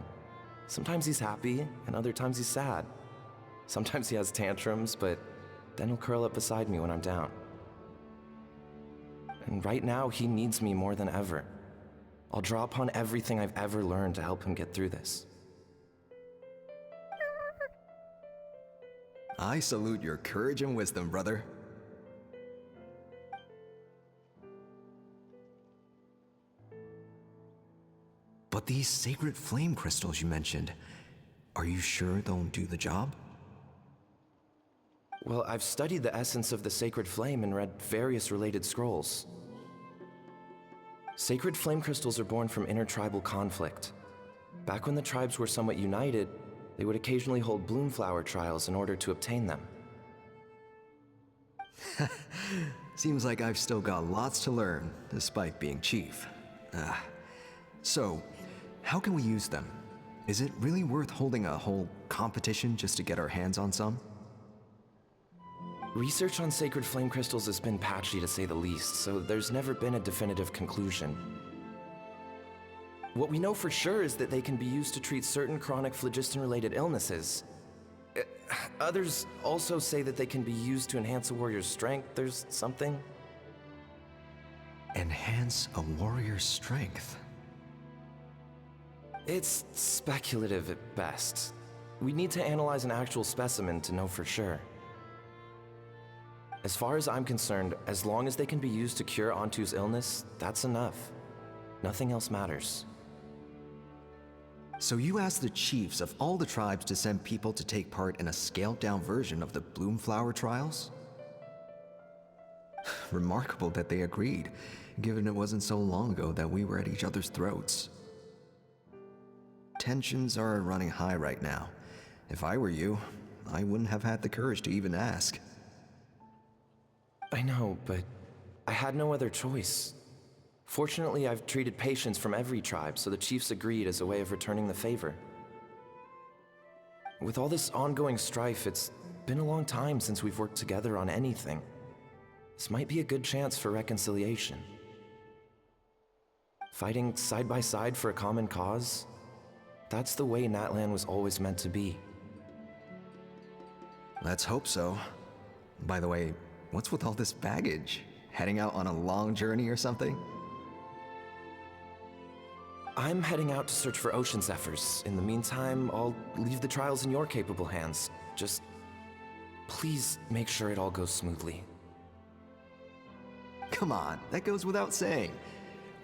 Sometimes he's happy, and other times he's sad. Sometimes he has tantrums, but then he'll curl up beside me when I'm down. And right now, he needs me more than ever. I'll draw upon everything I've ever learned to help him get through this. I salute your courage and wisdom, brother. But these sacred flame crystals you mentioned, are you sure they'll do the job? Well, I've studied the essence of the sacred flame and read various related scrolls. Sacred flame crystals are born from intertribal conflict. Back when the tribes were somewhat united, They would occasionally hold bloomflower trials in order to obtain them. Seems like I've still got lots to learn, despite being chief. So, how can we use them? Is it really worth holding a whole competition just to get our hands on some? Research on sacred flame crystals has been patchy to say the least, so there's never been a definitive conclusion. What we know for sure is that they can be used to treat certain chronic phlogiston-related illnesses. Others also say that they can be used to enhance a warrior's strength. There's something. Enhance a warrior's strength? It's speculative at best. We need to analyze an actual specimen to know for sure. As far as I'm concerned, as long as they can be used to cure Antu's illness, that's enough. Nothing else matters. So you asked the chiefs of all the tribes to send people to take part in a scaled-down version of the Bloomflower trials? Remarkable that they agreed, given it wasn't so long ago that we were at each other's throats. Tensions are running high right now. If I were you, I wouldn't have had the courage to even ask. I know, but I had no other choice. Fortunately, I've treated patients from every tribe, so the chiefs agreed as a way of returning the favor. With all this ongoing strife, it's been a long time since we've worked together on anything. This might be a good chance for reconciliation. Fighting side by side for a common cause? That's the way Natlan was always meant to be. Let's hope so. By the way, what's with all this baggage? Heading out on a long journey or something? I'm heading out to search for ocean Zephyrs. In the meantime, I'll leave the trials in your capable hands. Just please make sure it all goes smoothly. Come on, that goes without saying.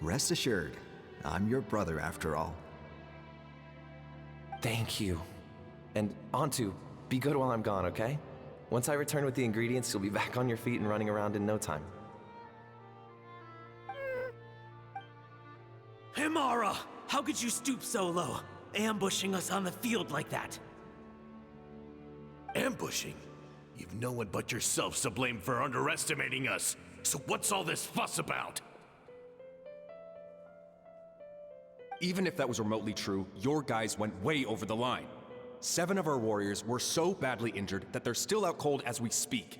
Rest assured, I'm your brother after all. Thank you. And Antu, be good while I'm gone, okay? Once I return with the ingredients, you'll be back on your feet and running around in no time. Himara! How could you stoop so low, ambushing us on the field like that? Ambushing? You've no one but yourself to blame for underestimating us. So what's all this fuss about? Even if that was remotely true, your guys went way over the line. 7 of our warriors were so badly injured that they're still out cold as we speak.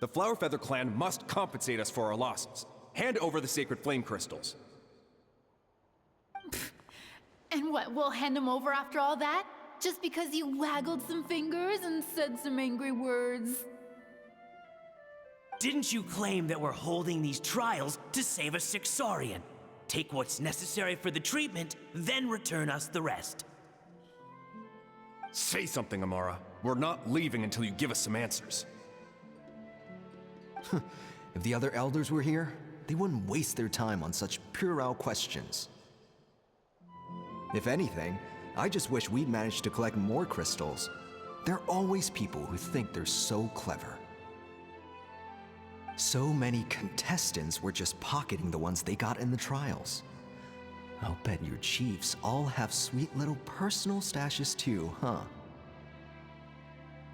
The Flowerfeather clan must compensate us for our losses. Hand over the sacred flame crystals. And what, we'll hand them over after all that? Just because you waggled some fingers and said some angry words? Didn't you claim that we're holding these trials to save a sick Saurian? Take what's necessary for the treatment, then return us the rest. Say something, Amara. We're not leaving until you give us some answers. If the other elders were here, they wouldn't waste their time on such puerile questions. If anything, I just wish we'd managed to collect more crystals. There are always people who think they're so clever. So many contestants were just pocketing the ones they got in the trials. I'll bet your chiefs all have sweet little personal stashes too, huh?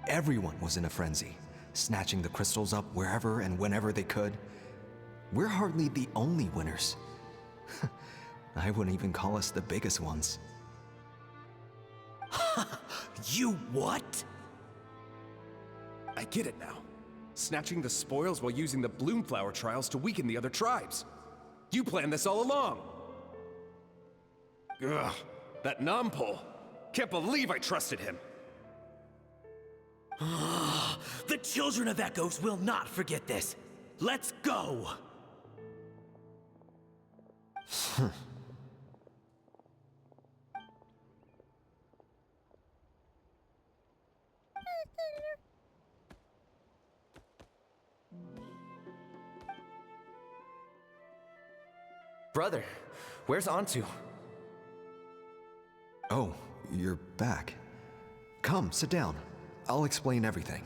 Everyone was in a frenzy, snatching the crystals up wherever and whenever they could. We're hardly the only winners. I wouldn't even call us the biggest ones. You what? I get it now. Snatching the spoils while using the Bloomflower trials to weaken the other tribes. You planned this all along. Ugh, that Nampol. Can't believe I trusted him. The children of Echoes will not forget this. Let's go! Brother, where's Antu? Oh, you're back. Come, sit down. I'll explain everything.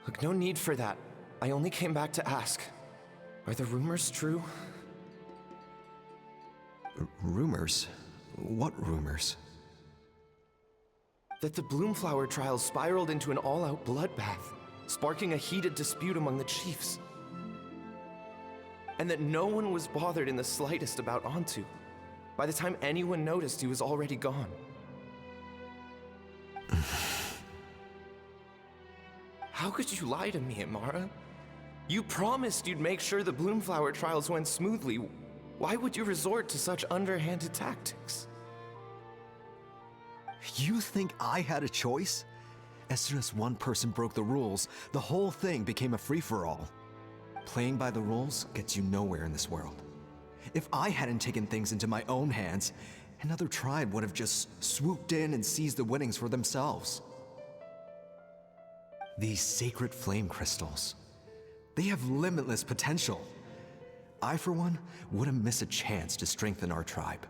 Look, no need for that. I only came back to ask. Are the rumors true? Rumors? What rumors? That the Bloomflower trials spiraled into an all-out bloodbath, sparking a heated dispute among the chiefs. And that no one was bothered in the slightest about Antu. By the time anyone noticed, he was already gone. How could you lie to me, Amara? You promised you'd make sure the Bloomflower trials went smoothly. Why would you resort to such underhanded tactics? You think I had a choice? As soon as one person broke the rules, the whole thing became a free-for-all. Playing by the rules gets you nowhere in this world. If I hadn't taken things into my own hands, another tribe would have just swooped in and seized the winnings for themselves. These sacred flame crystals, they have limitless potential. I, for one, wouldn't miss a chance to strengthen our tribe.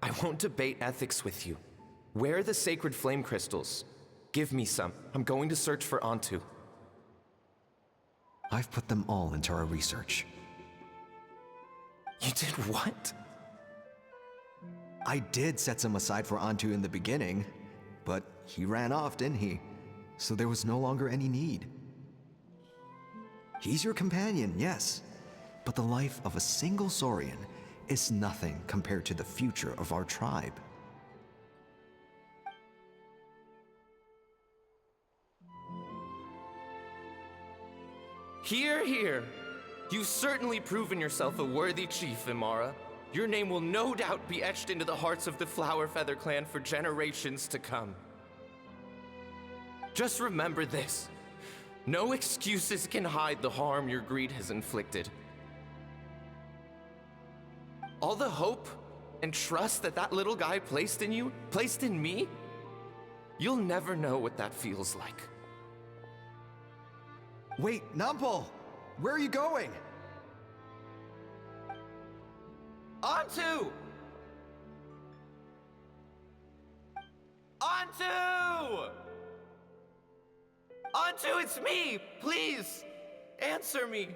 I won't debate ethics with you. Where are the sacred flame crystals? Give me some. I'm going to search for Antu. I've put them all into our research. You did what? I did set some aside for Antu in the beginning, but he ran off, didn't he? So there was no longer any need. He's your companion, yes, but the life of a single Saurian is nothing compared to the future of our tribe. Hear, hear. You've certainly proven yourself a worthy chief, Imara. Your name will no doubt be etched into the hearts of the Flower Feather clan for generations to come. Just remember this. No excuses can hide the harm your greed has inflicted. All the hope and trust that little guy placed in you, placed in me, you'll never know what that feels like. Wait, Nampal! Where are you going? Antu! Antu! Antu, it's me! Please, answer me!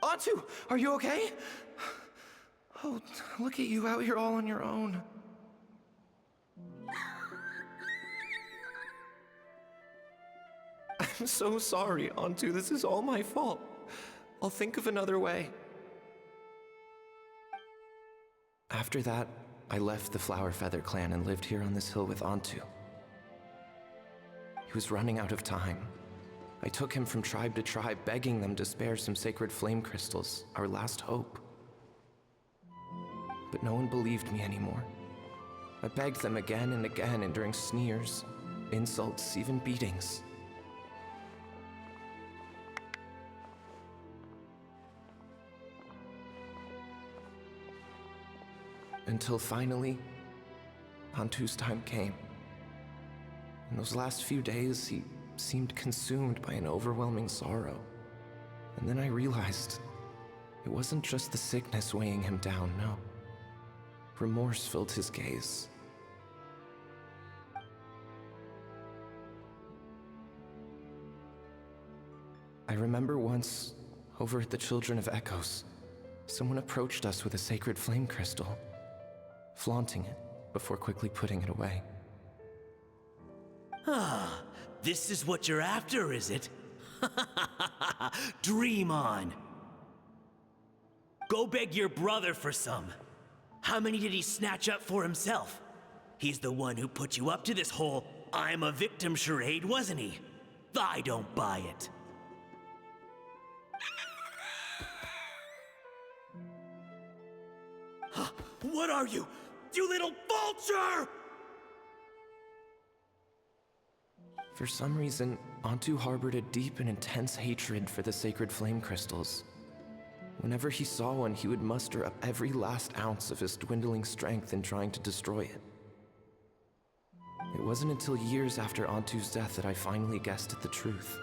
Antu, are you okay? Oh, look at you out here all on your own. I'm so sorry, Antu. This is all my fault. I'll think of another way. After that, I left the Flower Feather clan and lived here on this hill with Antu. He was running out of time. I took him from tribe to tribe, begging them to spare some sacred flame crystals, our last hope. But no one believed me anymore. I begged them again and again, enduring sneers, insults, even beatings. Until finally, Antu's time came. In those last few days, he seemed consumed by an overwhelming sorrow. And then I realized it wasn't just the sickness weighing him down, no. Remorse filled his gaze. I remember once, over at the Children of Echoes, someone approached us with a sacred flame crystal, flaunting it before quickly putting it away. Ah, this is what you're after, is it? Dream on. Go beg your brother for some. How many did he snatch up for himself? He's the one who put you up to this whole I'm a victim charade, wasn't he? I don't buy it. What are you? You little vulture! For some reason, Antu harbored a deep and intense hatred for the sacred flame crystals. Whenever he saw one, he would muster up every last ounce of his dwindling strength in trying to destroy it. It wasn't until years after Antu's death that I finally guessed at the truth.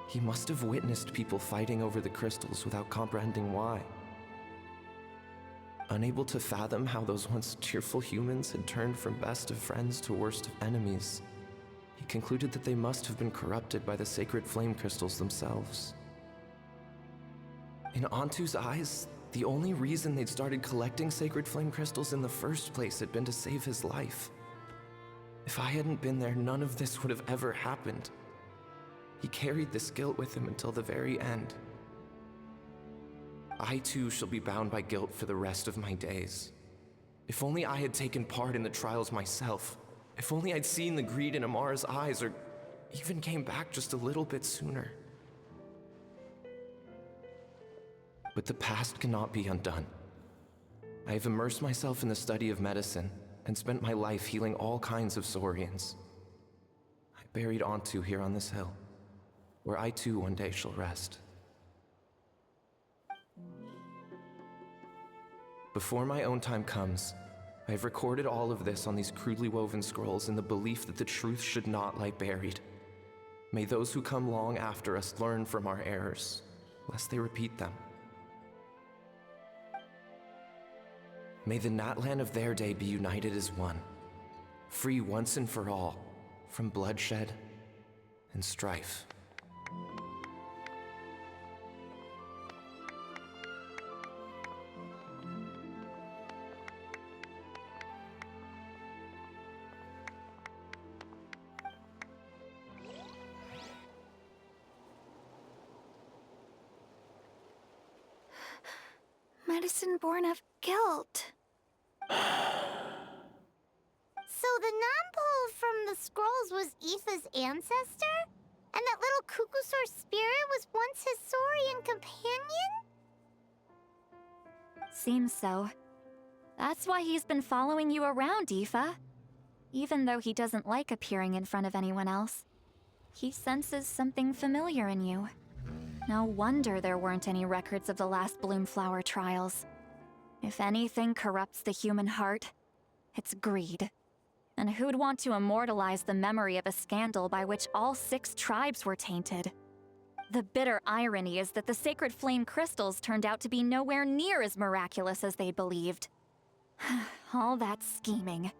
He must have witnessed people fighting over the crystals without comprehending why. Unable to fathom how those once cheerful humans had turned from best of friends to worst of enemies, he concluded that they must have been corrupted by the sacred flame crystals themselves. In Antu's eyes, the only reason they'd started collecting sacred flame crystals in the first place had been to save his life. If I hadn't been there, none of this would have ever happened. He carried this guilt with him until the very end. I too shall be bound by guilt for the rest of my days. If only I had taken part in the trials myself. If only I'd seen the greed in Amara's eyes, or even came back just a little bit sooner. But the past cannot be undone. I have immersed myself in the study of medicine and spent my life healing all kinds of Saurians. I buried Antu here on this hill, where I too one day shall rest. Before my own time comes, I have recorded all of this on these crudely woven scrolls in the belief that the truth should not lie buried. May those who come long after us learn from our errors, lest they repeat them. May the Natlan of their day be united as one, free once and for all from bloodshed and strife. Medicine born of guilt. So the non-pole from the scrolls was Aoife's ancestor? And that little Cuckoosaur spirit was once his Saurian companion? Seems so. That's why he's been following you around, Aoife. Even though he doesn't like appearing in front of anyone else, he senses something familiar in you. No wonder there weren't any records of the last Bloomflower trials. If anything corrupts the human heart, it's greed. And who'd want to immortalize the memory of a scandal by which all 6 tribes were tainted? The bitter irony is that the sacred flame crystals turned out to be nowhere near as miraculous as they believed. All that scheming,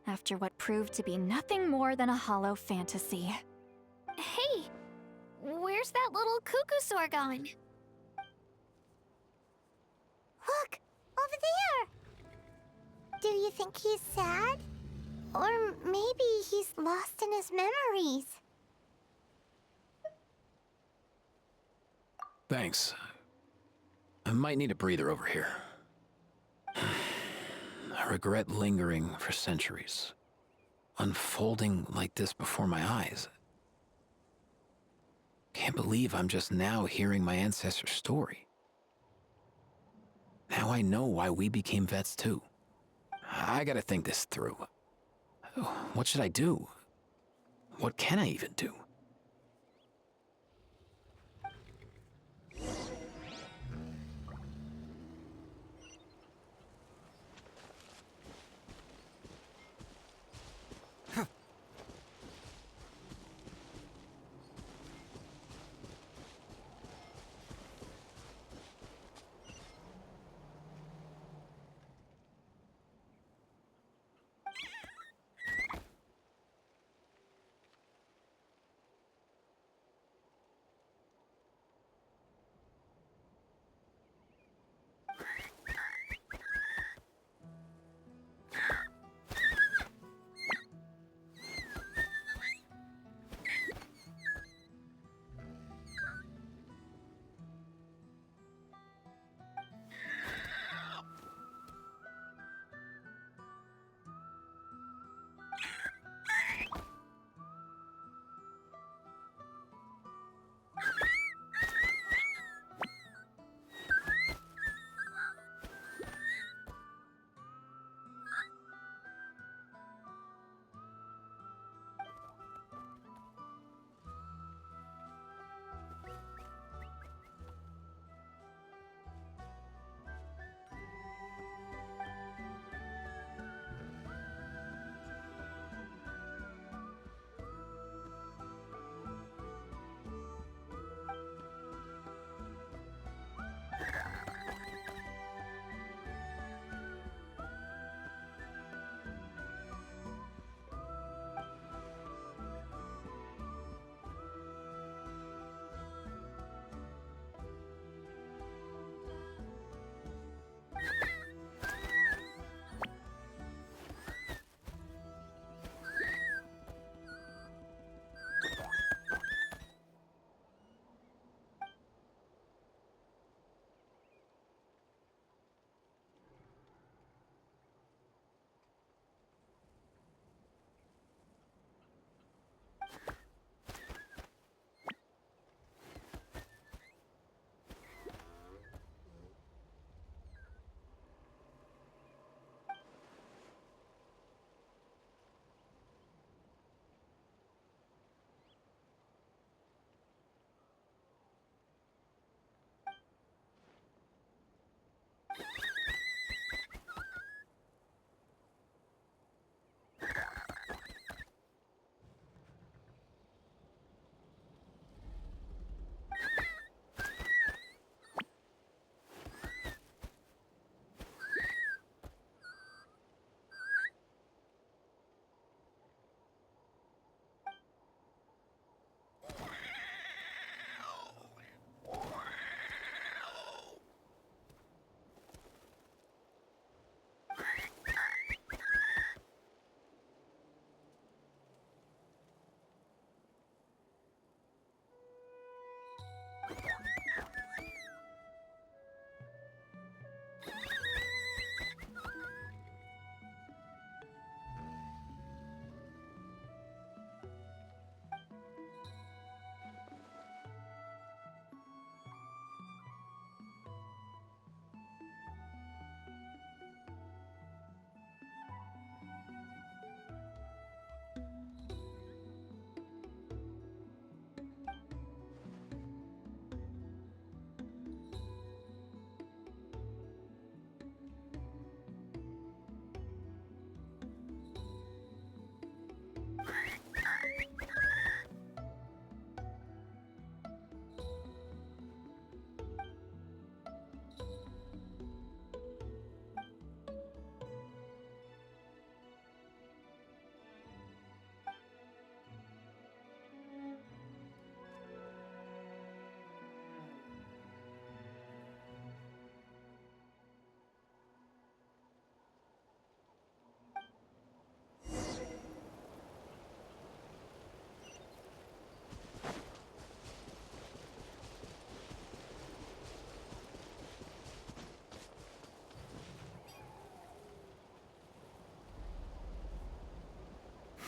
after what proved to be nothing more than a hollow fantasy. Hey! Where's that little Cuckoosaur gone? Look! Over there! Do you think he's sad? Or maybe he's lost in his memories? Thanks. I might need a breather over here. I regret lingering for centuries, unfolding like this before my eyes. Can't believe I'm just now hearing my ancestor's story. Now I know why we became vets too. I gotta think this through. What should I do? What can I even do?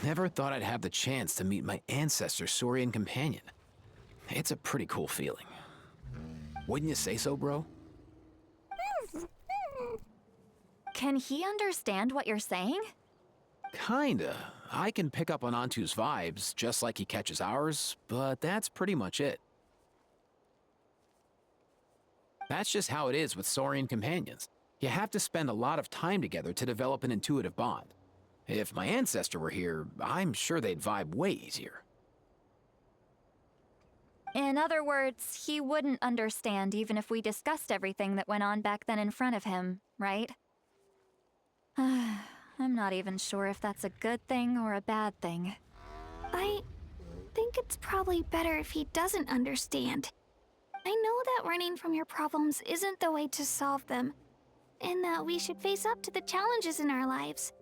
Never thought I'd have the chance to meet my ancestor's Saurian companion. It's a pretty cool feeling. Wouldn't you say so, bro? Can he understand what you're saying? Kinda. I can pick up on Antu's vibes, just like he catches ours, but that's pretty much it. That's just how it is with Saurian companions. You have to spend a lot of time together to develop an intuitive bond. If my ancestor were here, I'm sure they'd vibe way easier. In other words, he wouldn't understand even if we discussed everything that went on back then in front of him, right? I'm not even sure if that's a good thing or a bad thing. I think it's probably better if he doesn't understand. I know that running from your problems isn't the way to solve them, and that we should face up to the challenges in our lives.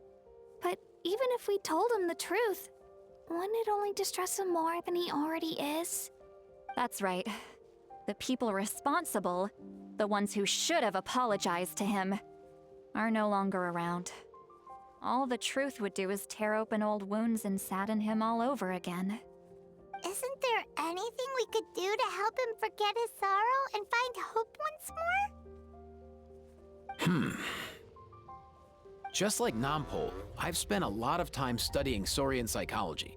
But even if we told him the truth, wouldn't it only distress him more than he already is? That's right. The people responsible, the ones who should have apologized to him, are no longer around. All the truth would do is tear open old wounds and sadden him all over again. Isn't there anything we could do to help him forget his sorrow and find hope once more? Just like Nampol, I've spent a lot of time studying Saurian psychology.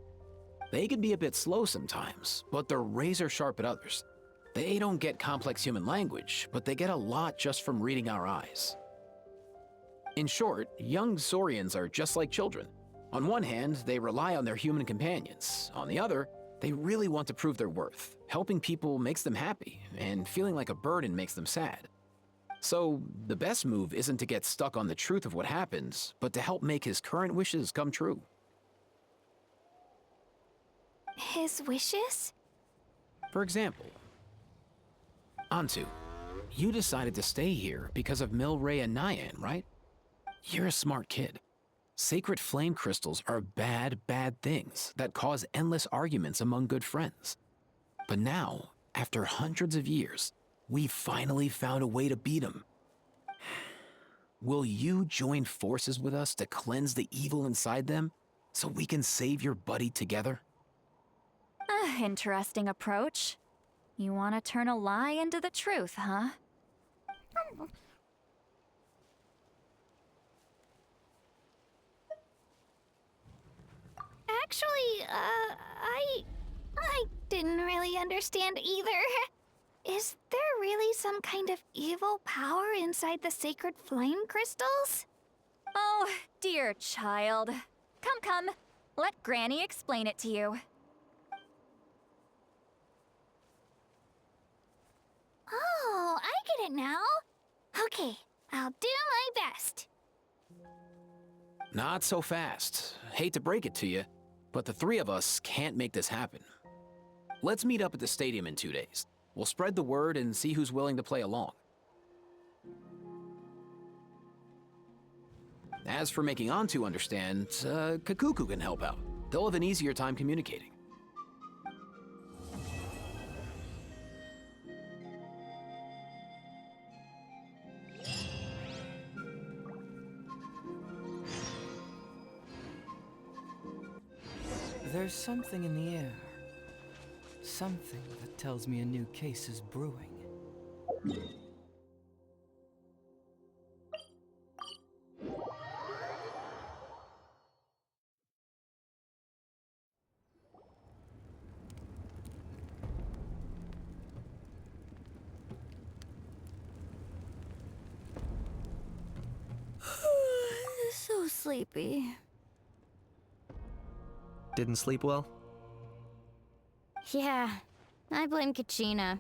They can be a bit slow sometimes, but they're razor sharp at others. They don't get complex human language, but they get a lot just from reading our eyes. In short, young Saurians are just like children. On one hand, they rely on their human companions. On the other, they really want to prove their worth. Helping people makes them happy, and feeling like a burden makes them sad. So, the best move isn't to get stuck on the truth of what happens, but to help make his current wishes come true. His wishes? For example, Antu, you decided to stay here because of Milray and Nyan, right? You're a smart kid. Sacred flame crystals are bad, bad things that cause endless arguments among good friends. But now, after hundreds of years, we finally found a way to beat them. Will you join forces with us to cleanse the evil inside them so we can save your buddy together? Interesting approach. You want to turn a lie into the truth, huh? Actually, I didn't really understand either. Is there really some kind of evil power inside the sacred flame crystals? Oh, dear child. Come. Let Granny explain it to you. Oh, I get it now. Okay, I'll do my best. Not so fast. Hate to break it to you, but the three of us can't make this happen. Let's meet up at the stadium in 2 days. We'll spread the word and see who's willing to play along. As for making Antu understand, Kakuku can help out. They'll have an easier time communicating. There's something in the air. Something that tells me a new case is brewing. So sleepy. Didn't sleep well? Yeah, I blame Kachina.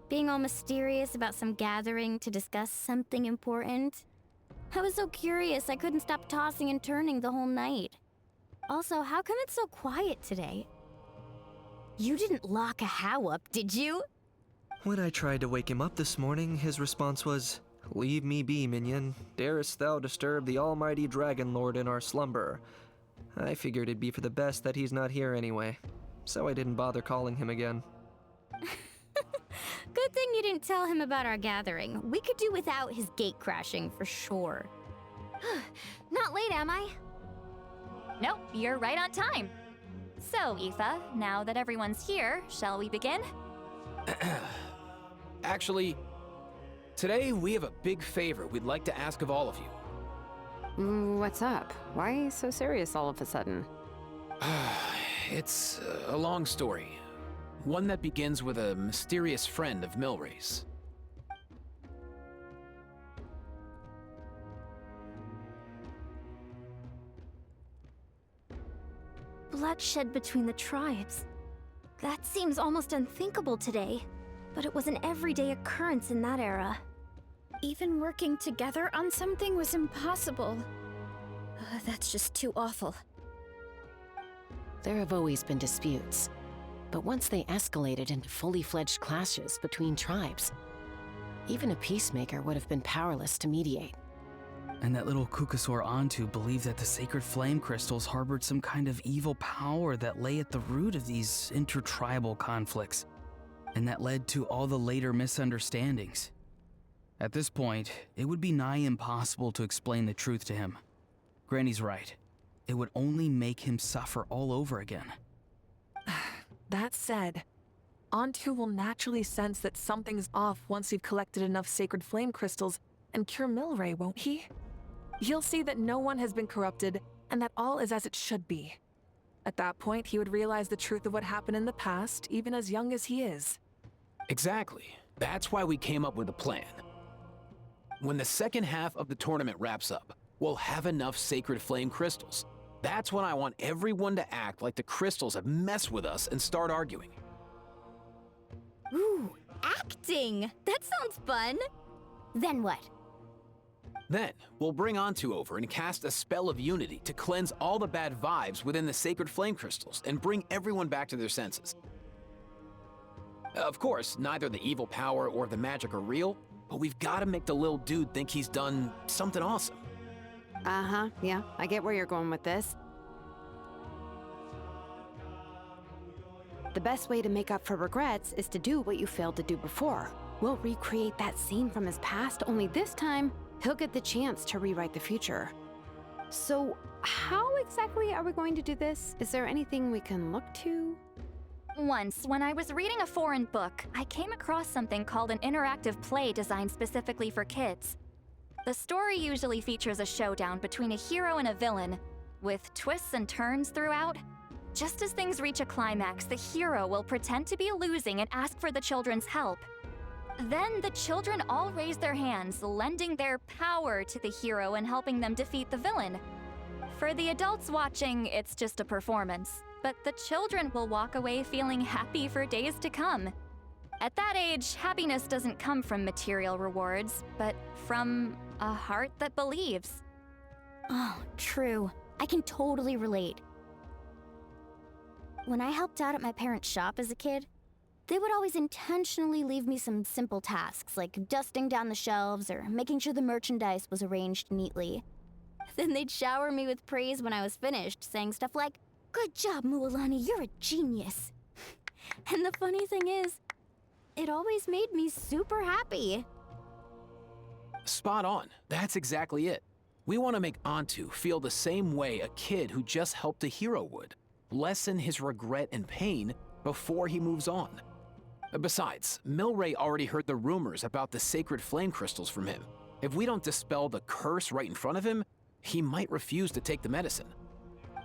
Being all mysterious about some gathering to discuss something important. I was so curious I couldn't stop tossing and turning the whole night. Also, how come it's so quiet today? You didn't lock a How up, did you? When I tried to wake him up this morning, his response was, "Leave me be, minion. Darest thou disturb the almighty Dragon Lord in our slumber?" I figured it'd be for the best that he's not here anyway, so I didn't bother calling him again. Good thing you didn't tell him about our gathering. We could do without his gate crashing for sure. Not late, am I? Nope, you're right on time. So, Aoife, now that everyone's here, shall we begin? Actually, today we have a big favor we'd like to ask of all of you. What's up? Why so serious all of a sudden? It's a long story. One that begins with a mysterious friend of Milray's. Bloodshed between the tribes. That seems almost unthinkable today, but it was an everyday occurrence in that era. Even working together on something was impossible. That's just too awful. There have always been disputes, but once they escalated into fully fledged clashes between tribes, even a peacemaker would have been powerless to mediate. And that little Kukusaur Antu believed that the sacred flame crystals harbored some kind of evil power that lay at the root of these intertribal conflicts, and that led to all the later misunderstandings. At this point, it would be nigh impossible to explain the truth to him. Granny's right. It would only make him suffer all over again. That said, Antu will naturally sense that something's off once we've collected enough sacred flame crystals and cure Milray, won't he? He'll see that no one has been corrupted and that all is as it should be. At that point, he would realize the truth of what happened in the past, even as young as he is. Exactly. That's why we came up with a plan. When the second half of the tournament wraps up, we'll have enough sacred flame crystals. That's when I want everyone to act like the crystals have messed with us and start arguing. Ooh, acting! That sounds fun! Then what? Then, we'll bring Antu over and cast a spell of unity to cleanse all the bad vibes within the sacred flame crystals and bring everyone back to their senses. Of course, neither the evil power or the magic are real, but we've got to make the little dude think he's done something awesome. Uh-huh, yeah, I get where you're going with this. The best way to make up for regrets is to do what you failed to do before. We'll recreate that scene from his past, only this time, he'll get the chance to rewrite the future. So, how exactly are we going to do this? Is there anything we can look to? Once, when I was reading a foreign book, I came across something called an interactive play designed specifically for kids. The story usually features a showdown between a hero and a villain, with twists and turns throughout. Just as things reach a climax, the hero will pretend to be losing and ask for the children's help. Then the children all raise their hands, lending their power to the hero and helping them defeat the villain. For the adults watching, it's just a performance, but the children will walk away feeling happy for days to come. At that age, happiness doesn't come from material rewards, but from a heart that believes. Oh, true. I can totally relate. When I helped out at my parents' shop as a kid, they would always intentionally leave me some simple tasks, like dusting down the shelves or making sure the merchandise was arranged neatly. Then they'd shower me with praise when I was finished, saying stuff like, "Good job, Mualani, you're a genius." And the funny thing is, it always made me super happy. Spot on. That's exactly it. We want to make Antu feel the same way a kid who just helped a hero would. Lessen his regret and pain before he moves on. Besides, Milray already heard the rumors about the sacred flame crystals from him. If we don't dispel the curse right in front of him, he might refuse to take the medicine.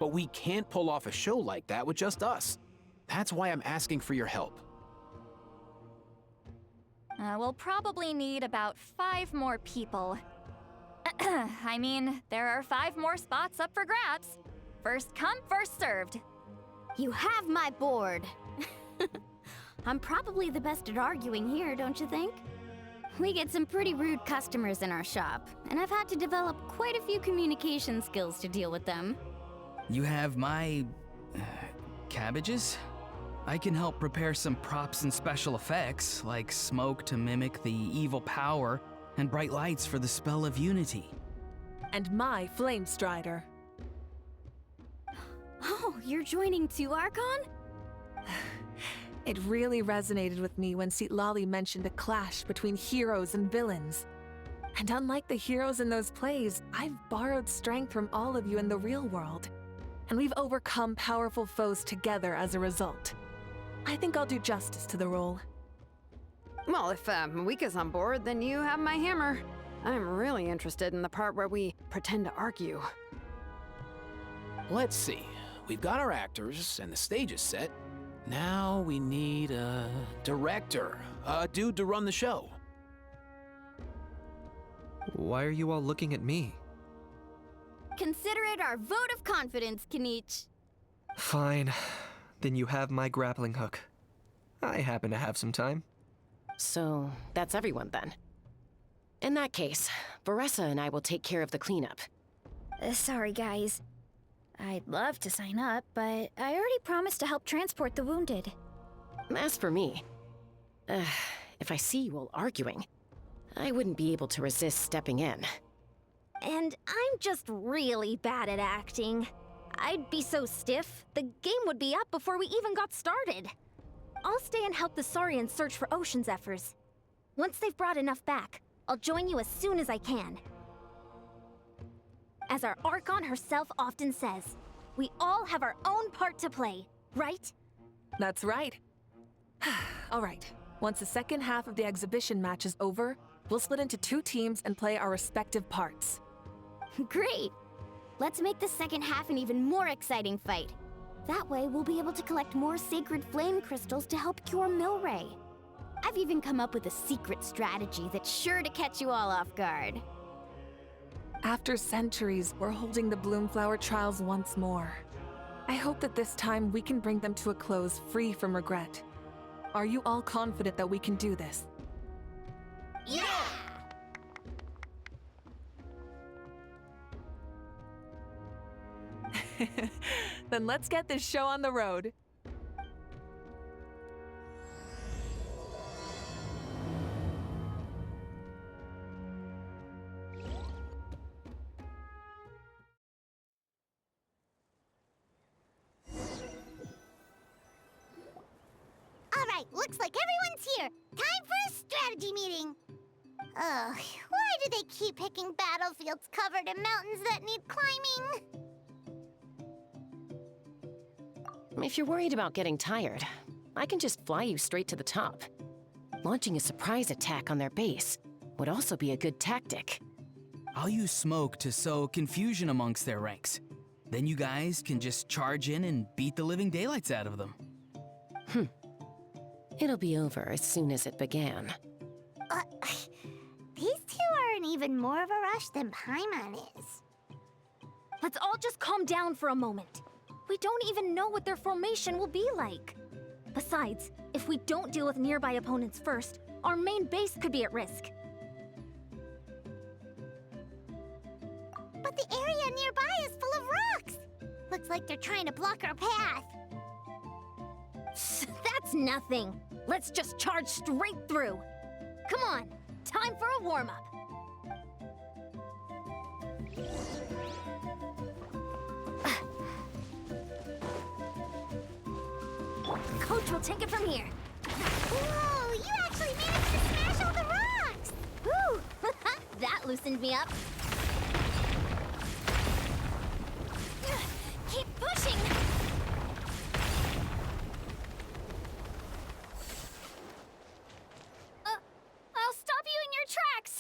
But we can't pull off a show like that with just us. That's why I'm asking for your help. We'll probably need about 5 more people. I mean, there are 5 more spots up for grabs. First come, first served. You have my board. I'm probably the best at arguing here, don't you think? We get some pretty rude customers in our shop, and I've had to develop quite a few communication skills to deal with them. You have my... cabbages? I can help prepare some props and special effects, like smoke to mimic the evil power, and bright lights for the spell of unity. And my flame strider. Oh, you're joining too, Archon? It really resonated with me when Lali mentioned a clash between heroes and villains. And unlike the heroes in those plays, I've borrowed strength from all of you in the real world. and we've overcome powerful foes together as a result. I think I'll do justice to the role. Well, if Mavuika's on board, then you have my hammer. I'm really interested in the part where we pretend to argue. Let's see. We've got our actors, and the stage is set. Now we need a director, a dude to run the show. Why are you all looking at me? Consider it our vote of confidence, Kinich. Fine. Then you have my grappling hook. I happen to have some time. So, that's everyone then. In that case, Varessa and I will take care of the cleanup. Sorry, guys. I'd love to sign up, but I already promised to help transport the wounded. As for me, if I see you all arguing, I wouldn't be able to resist stepping in. And I'm just really bad at acting. I'd be so stiff, the game would be up before we even got started. I'll stay and help the Saurians search for ocean Zephyrs. Once they've brought enough back, I'll join you as soon as I can. As our Archon herself often says, we all have our own part to play, right? That's right. All right. Once the second half of the exhibition match is over, we'll split into 2 teams and play our respective parts. Great! Let's make the second half an even more exciting fight. That way, we'll be able to collect more sacred flame crystals to help cure Milray. I've even come up with a secret strategy that's sure to catch you all off guard. After centuries, we're holding the Bloomflower trials once more. I hope that this time we can bring them to a close free from regret. Are you all confident that we can do this? Yeah! Then let's get this show on the road. All right, looks like everyone's here. Time for a strategy meeting. Ugh, why do they keep picking battlefields covered in mountains that need climbing? If you're worried about getting tired, I can just fly you straight to the top. Launching a surprise attack on their base would also be a good tactic. I'll use smoke to sow confusion amongst their ranks. Then you guys can just charge in and beat the living daylights out of them. It'll be over as soon as it began. These two are in even more of a rush than Paimon is. Let's all just calm down for a moment. We don't even know what their formation will be like. Besides, if we don't deal with nearby opponents first, our main base could be at risk. But the area nearby is full of rocks. Looks like they're trying to block our path. That's nothing. Let's just charge straight through. Come on, time for a warm-up. Coach will take it from here. Whoa, you actually managed to smash all the rocks! Woo! That loosened me up. Keep pushing! I'll stop you in your tracks!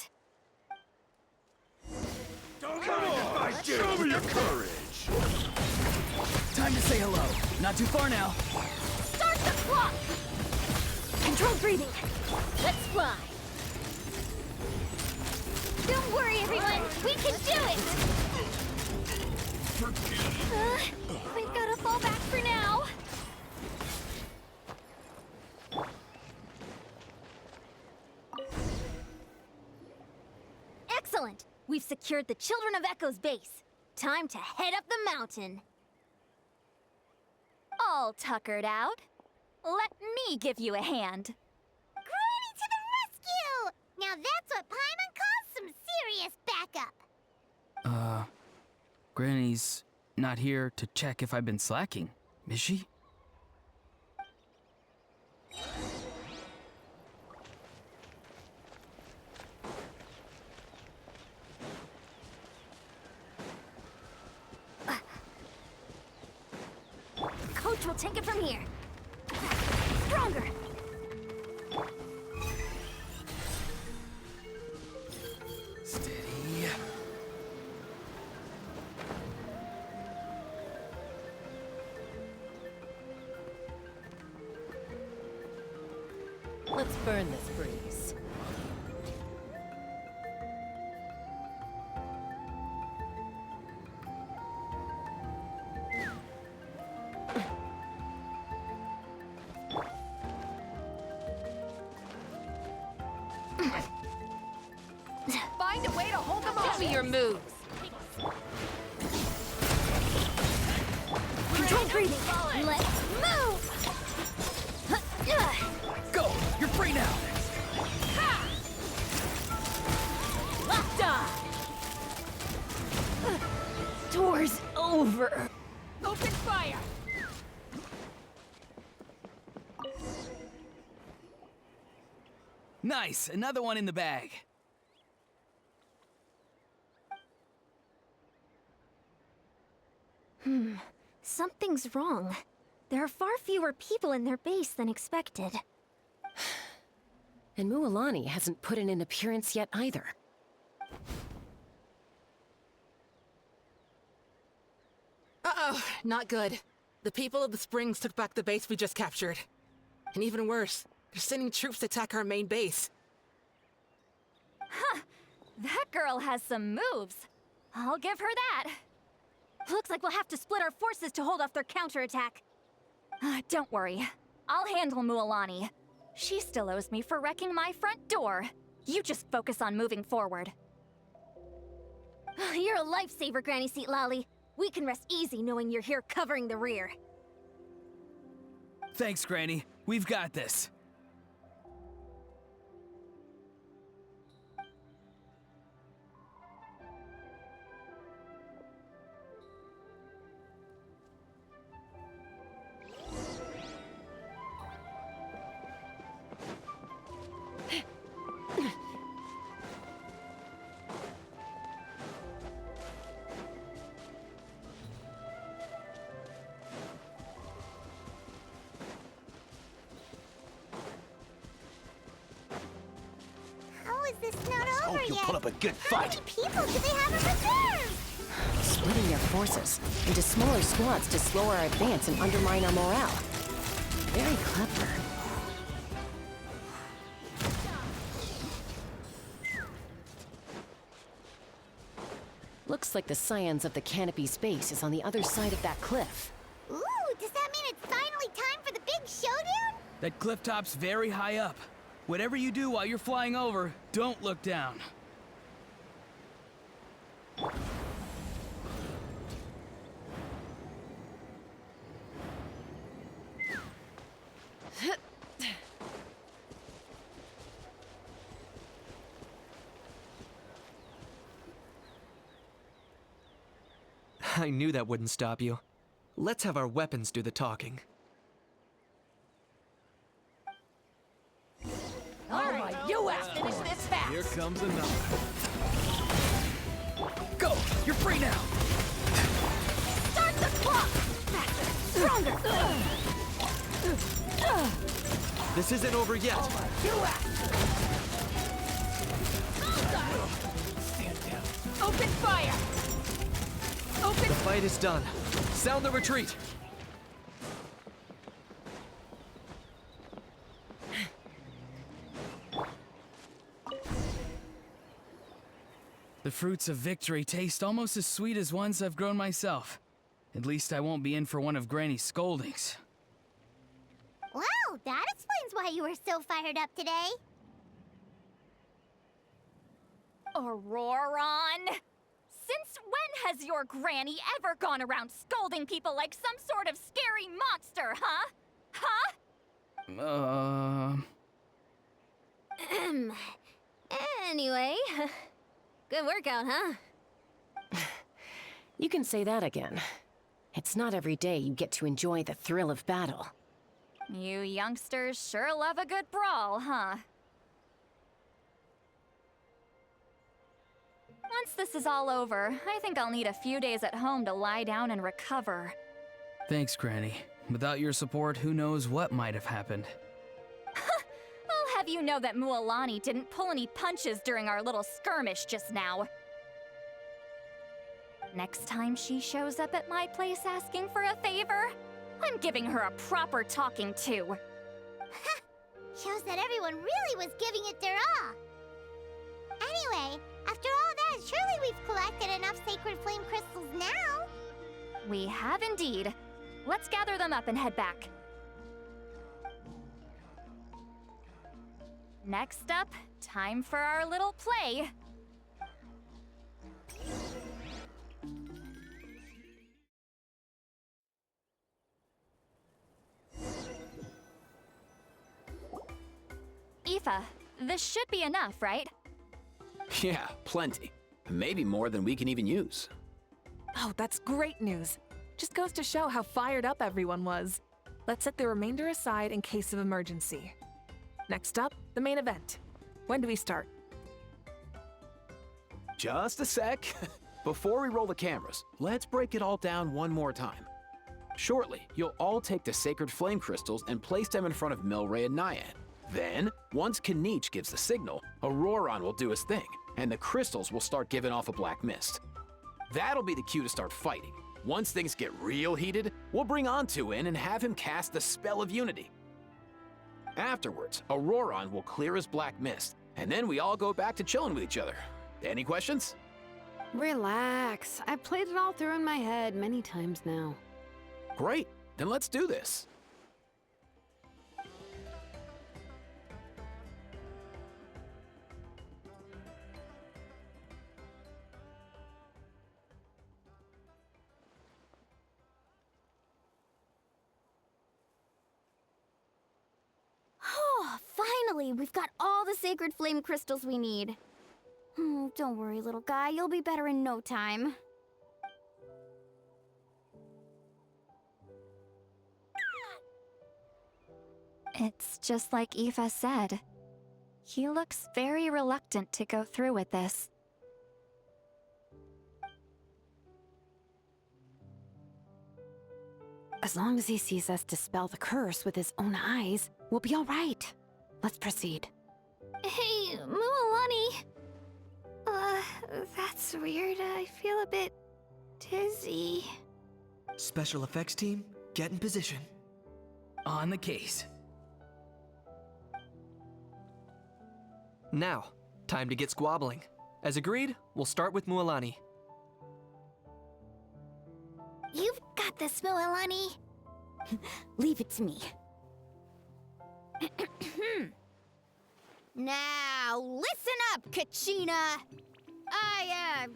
Come on, show me your courage! Time to say hello. Not too far now. Start the clock! Controlled breathing. Let's fly. Don't worry, everyone. We can do it! We've got to fall back for now. Excellent! We've secured the Children of Echo's base. Time to head up the mountain. All tuckered out. Let me give you a hand. Granny to the rescue! Now that's what Paimon calls some serious backup. Granny's not here to check if I've been slacking, is she? We'll take it from here. Stronger! Steady. Let's burn this breeze. Find a way to hold them off. Show me your moves. Control breathing. Let's move! Go! You're free now! Locked on! Door's over. Open fire. Nice! Another one in the bag. Something's wrong. There are far fewer people in their base than expected. And Mualani hasn't put in an appearance yet either. Uh-oh, not good. The people of the Springs took back the base we just captured. And even worse, they're sending troops to attack our main base. Huh. That girl has some moves. I'll give her that. Looks like we'll have to split our forces to hold off their counterattack. Don't worry. I'll handle Mualani. She still owes me for wrecking my front door. You just focus on moving forward. You're a lifesaver, Granny Seat Lolly. We can rest easy knowing you're here covering the rear. Thanks, Granny. We've got this. How is this not over Hope you'll yet? put up a good How fight. many people do they have in reserve? Splitting their forces into smaller squads to slow our advance and undermine our morale. Very clever. Looks like the Scions of the Canopy space is on the other side of that cliff. Ooh, does that mean it's finally time for the big showdown? That cliff top's very high up. Whatever you do while you're flying over, don't look down. I knew that wouldn't stop you. Let's have our weapons do the talking. All right, you have to finish this fast. Here comes another. Go! You're free now! Start the clock! Faster! Stronger! This isn't over yet. Stand down. Open fire. Open. The fight is done. Sound the retreat. The fruits of victory taste almost as sweet as ones I've grown myself. At least I won't be in for one of Granny's scoldings. Wow, that explains why you were so fired up today. Ororon! Since when has your granny ever gone around scolding people like some sort of scary monster, huh? Huh? Anyway, good workout, huh? You can say that again. It's not every day you get to enjoy the thrill of battle. You youngsters sure love a good brawl, huh? Once this is all over, I think I'll need a few days at home to lie down and recover. Thanks, Granny. Without your support, who knows what might have happened. I'll have you know that Mualani didn't pull any punches during our little skirmish just now. Next time she shows up at my place asking for a favor, I'm giving her a proper talking to. Shows that everyone really was giving it their all. Anyway, after all that, surely we've collected enough sacred flame crystals now. We have indeed. Let's gather them up and head back. Next up, time for our little play. Aoife, this should be enough, right? Yeah, plenty. Maybe more than we can even use. Oh, that's great news. Just goes to show how fired up everyone was. Let's set the remainder aside in case of emergency. Next up, the main event. When do we start? Just a sec. Before we roll the cameras, let's break it all down one more time. Shortly, you'll all take the sacred flame crystals and place them in front of Milray and Naiad. Then, once Kinich gives the signal, Ororon will do his thing, and the crystals will start giving off a black mist. That'll be the cue to start fighting. Once things get real heated, we'll bring Antu in and have him cast the Spell of Unity. Afterwards, Ororon will clear his black mist, and then we all go back to chilling with each other. Any questions? Relax. I've played it all through in my head many times now. Great, then let's do this. Oh, finally! We've got all the sacred flame crystals we need. Don't worry, little guy. You'll be better in no time. It's just like Aoife said. He looks very reluctant to go through with this. As long as he sees us dispel the curse with his own eyes, we'll be all right. Let's proceed. Hey, Mualani. That's weird. I feel a bit dizzy. Special effects team, get in position. On the case. Now, time to get squabbling. As agreed, we'll start with Mualani. You've got this, Mualani. Leave it to me. Now, listen up, Kachina! I'm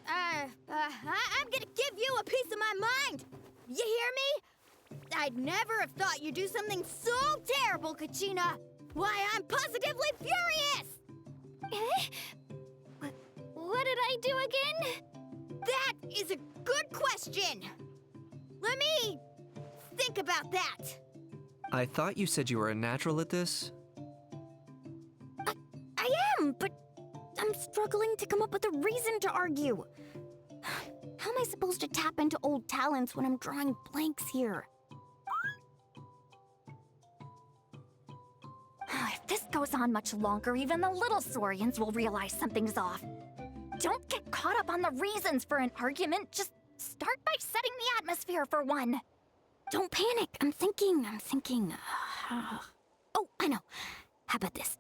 gonna give you a piece of my mind! You hear me? I'd never have thought you'd do something so terrible, Kachina! Why, I'm positively furious! What did I do again? That is a good question! Let me think about that. I thought you said you were a natural at this. I am, but I'm struggling to come up with a reason to argue. How am I supposed to tap into old talents when I'm drawing blanks here? If this goes on much longer, even the little Saurians will realize something's off. Don't get caught up on the reasons for an argument. Just start by setting the atmosphere for one. Don't panic. I'm thinking. Oh, I know. How about this?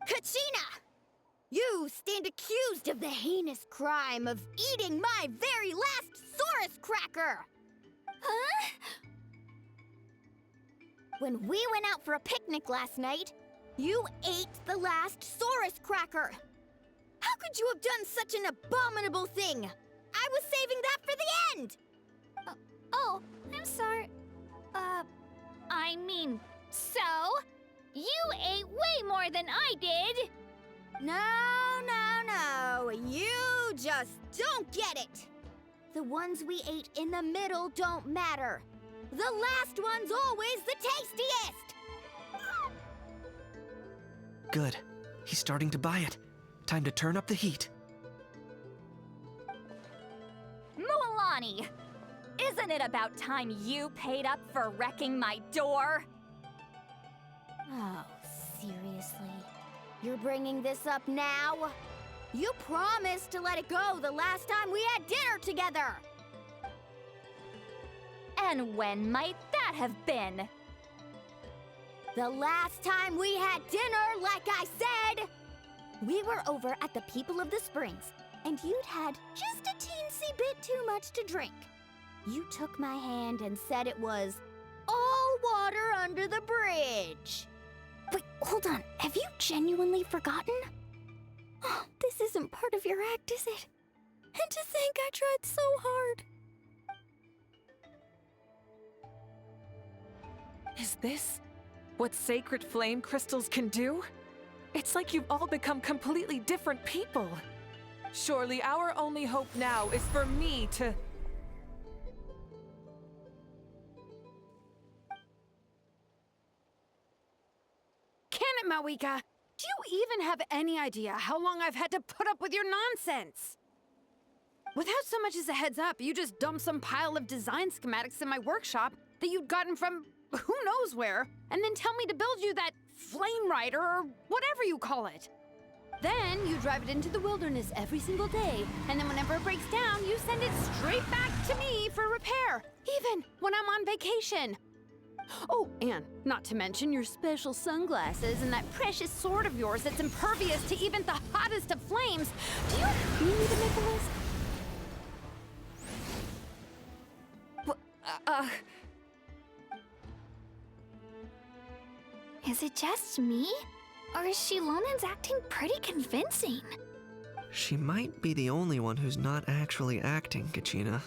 Kachina! You stand accused of the heinous crime of eating my very last Saurus cracker! Huh? When we went out for a picnic last night, you ate the last Saurus cracker! How could you have done such an abominable thing? I was saving that for the end! Oh, I'm sorry. I mean, so? You ate way more than I did! No. You just don't get it! The ones we ate in the middle don't matter. The last one's always the tastiest! Good. He's starting to buy it. Time to turn up the heat. Mualani! Isn't it about time you paid up for wrecking my door? Oh, seriously? You're bringing this up now? You promised to let it go the last time we had dinner together! And when might that have been? The last time we had dinner, like I said! We were over at the People of the Springs, and you'd had just a teensy bit too much to drink. You took my hand and said it was all water under the bridge. Wait, hold on. Have you genuinely forgotten? Oh, this isn't part of your act, is it? And to think I tried so hard. Is this what sacred flame crystals can do? It's like you've all become completely different people. Surely our only hope now is for me to... Can it, Mavuika? Do you even have any idea how long I've had to put up with your nonsense? Without so much as a heads up, you just dumped some pile of design schematics in my workshop that you'd gotten from who knows where, and then tell me to build you that flame rider or whatever you call it. Then you drive it into the wilderness every single day, and then whenever it breaks down, you send it straight back to me for repair, even when I'm on vacation. Oh, and not to mention your special sunglasses and that precious sword of yours that's impervious to even the hottest of flames. Do you need me to make a list? Is it just me? Or is Shilonen's acting pretty convincing? She might be the only one who's not actually acting, Kachina.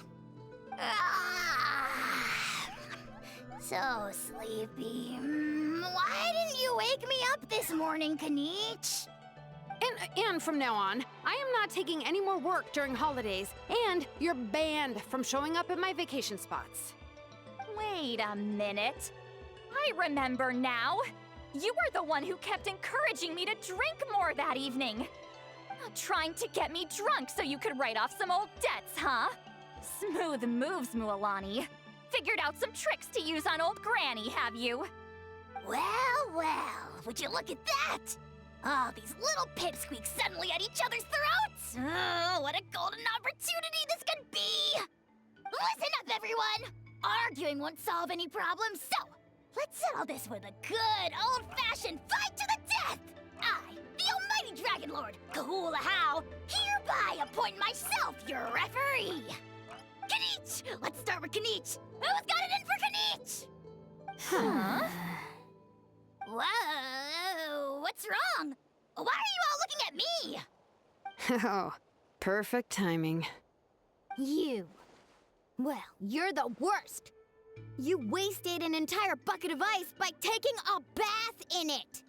So sleepy. Why didn't you wake me up this morning, Kinich? And from now on, I am not taking any more work during holidays, and you're banned from showing up at my vacation spots. Wait a minute. I remember now. You were the one who kept encouraging me to drink more that evening. Trying to get me drunk so you could write off some old debts, huh? Smooth moves, Mualani. Figured out some tricks to use on old Granny, have you? Well, would you look at that? Oh, these little pipsqueaks suddenly at each other's throats! Oh, what a golden opportunity this could be! Listen up, everyone! Arguing won't solve any problems, so let's settle this with a good old-fashioned fight to the death! I, the almighty Dragon Lord, Kahula How, hereby appoint myself your referee! Kinich! Let's start with Kinich! Who's got it in for Kinich? Huh? Whoa, what's wrong? Why are you all looking at me? Oh, perfect timing. You. Well, you're the worst. You wasted an entire bucket of ice by taking a bath in it.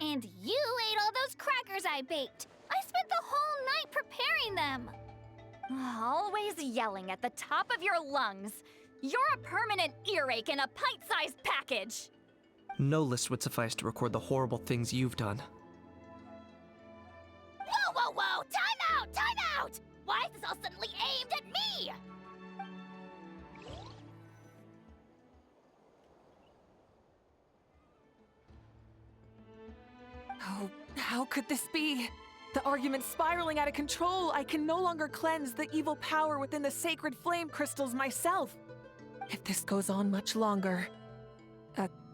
And you ate all those crackers I baked. I spent the whole night preparing them. Always yelling at the top of your lungs. You're a permanent earache in a pint-sized package. No list would suffice to record the horrible things you've done. Whoa! Time out! Why is this all suddenly aimed at me? Oh, how could this be? The argument's spiraling out of control. I can no longer cleanse the evil power within the sacred flame crystals myself. If this goes on much longer,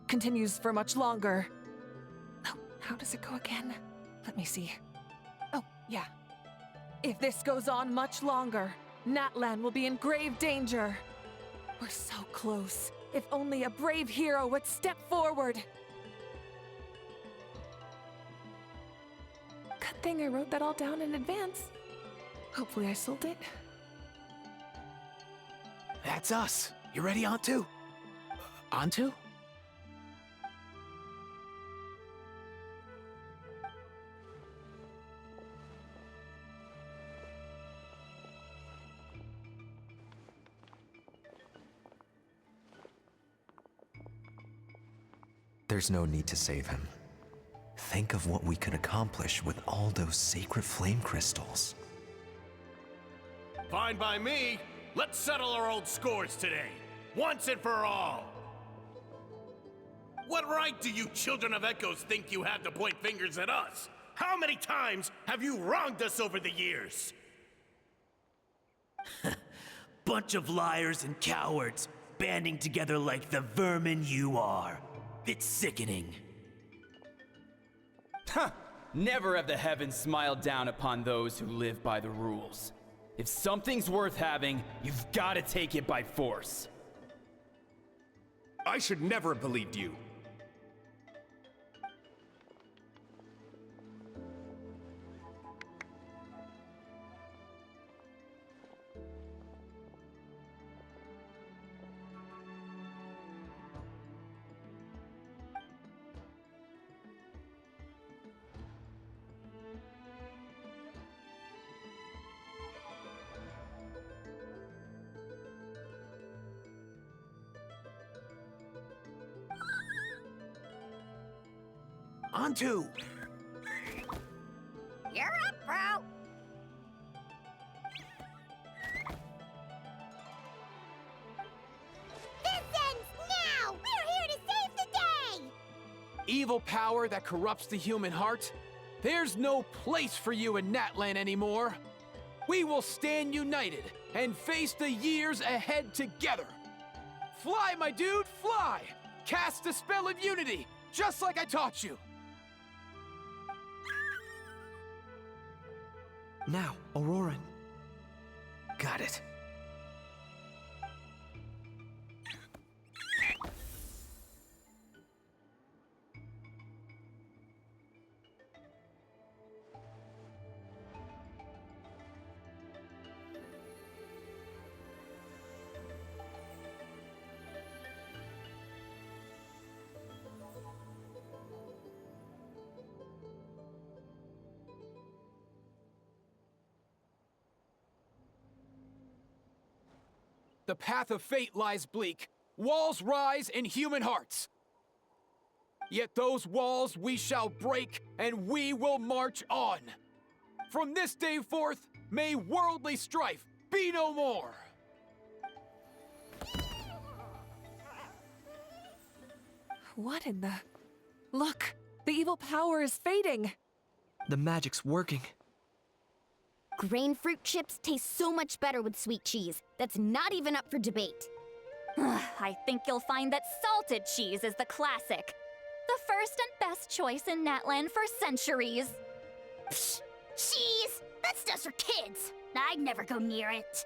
continues for much longer. Oh, how does it go again? Let me see. Oh, yeah. If this goes on much longer, Natlan will be in grave danger. We're so close. If only a brave hero would step forward. Good thing I wrote that all down in advance. Hopefully I sold it. That's us. You ready, Antu? Antu? There's no need to save him. Think of what we could accomplish with all those sacred flame crystals. Fine by me. Let's settle our old scores today, once and for all. What right do you children of Echoes think you have to point fingers at us? How many times have you wronged us over the years? Bunch of liars and cowards, banding together like the vermin you are. It's sickening. Huh! Never have the heavens smiled down upon those who live by the rules. If something's worth having, you've got to take it by force. I should never have believed you. Antu! You're up, bro! This ends now! We're here to save the day! Evil power that corrupts the human heart? There's no place for you in Natlan anymore. We will stand united and face the years ahead together. Fly, my dude, fly! Cast the spell of unity, just like I taught you. Now, Ororon. Got it. The path of fate lies bleak. Walls rise in human hearts. Yet those walls we shall break, and we will march on. From this day forth, may worldly strife be no more. What in the... Look! The evil power is fading! The magic's working. Grain fruit chips taste so much better with sweet cheese. That's not even up for debate. I think you'll find that salted cheese is the classic. The first and best choice in Natlan for centuries. Psh! Cheese! That stuff's for kids! I'd never go near it.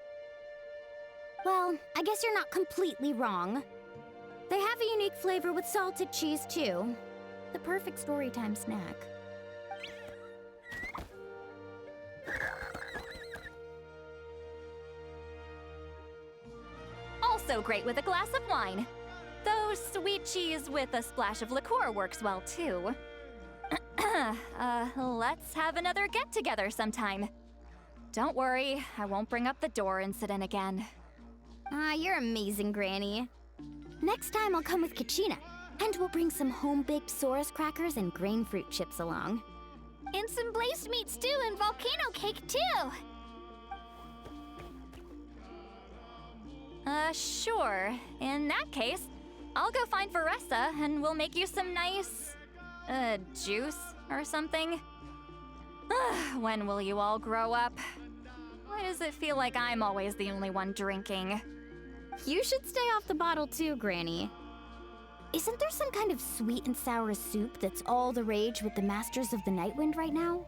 Well, I guess you're not completely wrong. They have a unique flavor with salted cheese, too. The perfect storytime snack. Also great with a glass of wine. Though sweet cheese with a splash of liqueur works well, too. Let's have another get-together sometime. Don't worry, I won't bring up the door incident again. You're amazing, Granny. Next time I'll come with Kachina, and we'll bring some home-baked Saurus crackers and grain fruit chips along. And some blazed meat stew and volcano cake, too! Sure. In that case, I'll go find Veressa and we'll make you some nice, juice or something. When will you all grow up? Why does it feel like I'm always the only one drinking? You should stay off the bottle too, Granny. Isn't there some kind of sweet and sour soup that's all the rage with the Masters of the Nightwind right now?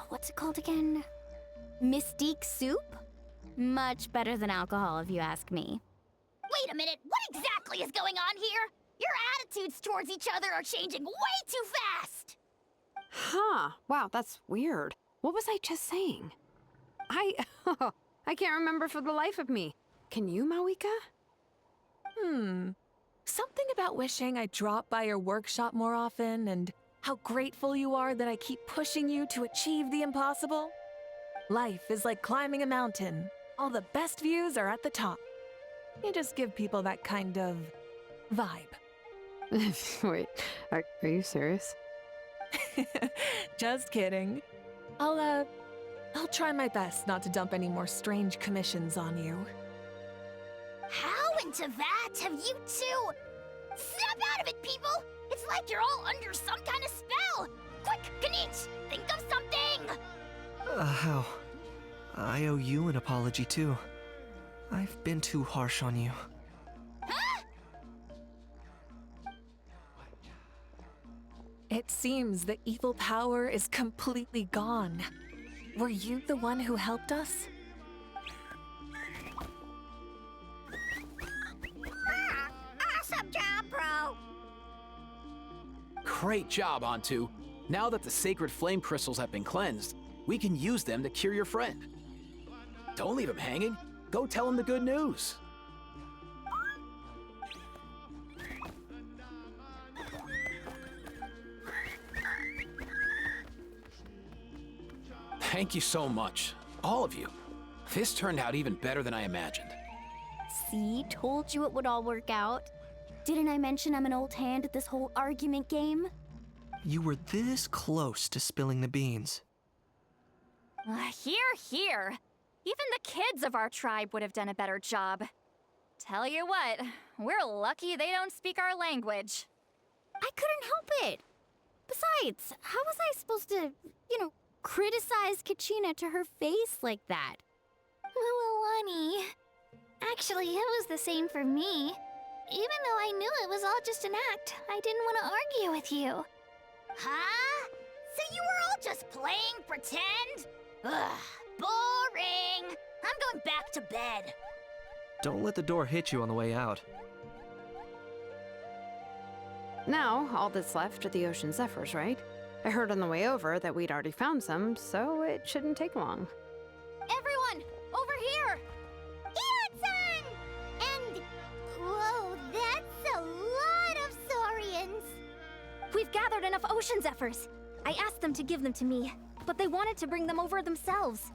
What's it called again? Mystique soup? Much better than alcohol, if you ask me. Wait a minute, what exactly is going on here? Your attitudes towards each other are changing way too fast! Huh. Wow, that's weird. What was I just saying? I can't remember for the life of me. Can you, Mavuika? Something about wishing I dropped by your workshop more often and how grateful you are that I keep pushing you to achieve the impossible. Life is like climbing a mountain. All the best views are at the top. You just give people that kind of vibe. Wait, are you serious? Just kidding. I'll I'll try my best not to dump any more strange commissions on you. How into that have you two? Snap out of it, people! It's like you're all under some kind of spell! Quick, Kinich, think of something! How? I owe you an apology too. I've been too harsh on you. Huh? It seems the evil power is completely gone. Were you the one who helped us? Awesome job, bro! Great job, Antu. Now that the sacred flame crystals have been cleansed, we can use them to cure your friend. Don't leave him hanging. Go tell him the good news. Thank you so much, all of you. This turned out even better than I imagined. See, told you it would all work out. Didn't I mention I'm an old hand at this whole argument game? You were this close to spilling the beans. Here. Even the kids of our tribe would have done a better job. Tell you what, we're lucky they don't speak our language. I couldn't help it. Besides, how was I supposed to, criticize Kachina to her face like that? Mualani. Actually, it was the same for me. Even though I knew it was all just an act, I didn't want to argue with you. Huh? So you were all just playing pretend? Ugh, boring! I'm going back to bed. Don't let the door hit you on the way out. Now, all that's left are the ocean zephyrs, right? I heard on the way over that we'd already found some, so it shouldn't take long. Everyone, over here! Iansan! And... whoa, that's a lot of Saurians! We've gathered enough ocean zephyrs. I asked them to give them to me, but they wanted to bring them over themselves.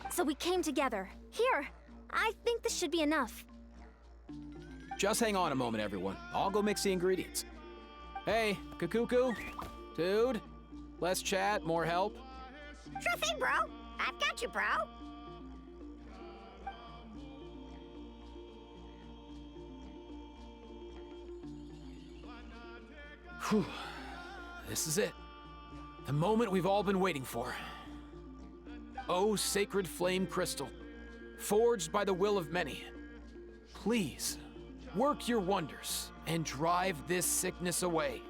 So we came together. Here, I think this should be enough. Just hang on a moment, everyone. I'll go mix the ingredients. Hey, Kakuku, dude, less chat, more help. Sure thing, bro. I've got you, bro. Whew. This is it. The moment we've all been waiting for. Oh, sacred flame crystal, forged by the will of many. Please, work your wonders and drive this sickness away.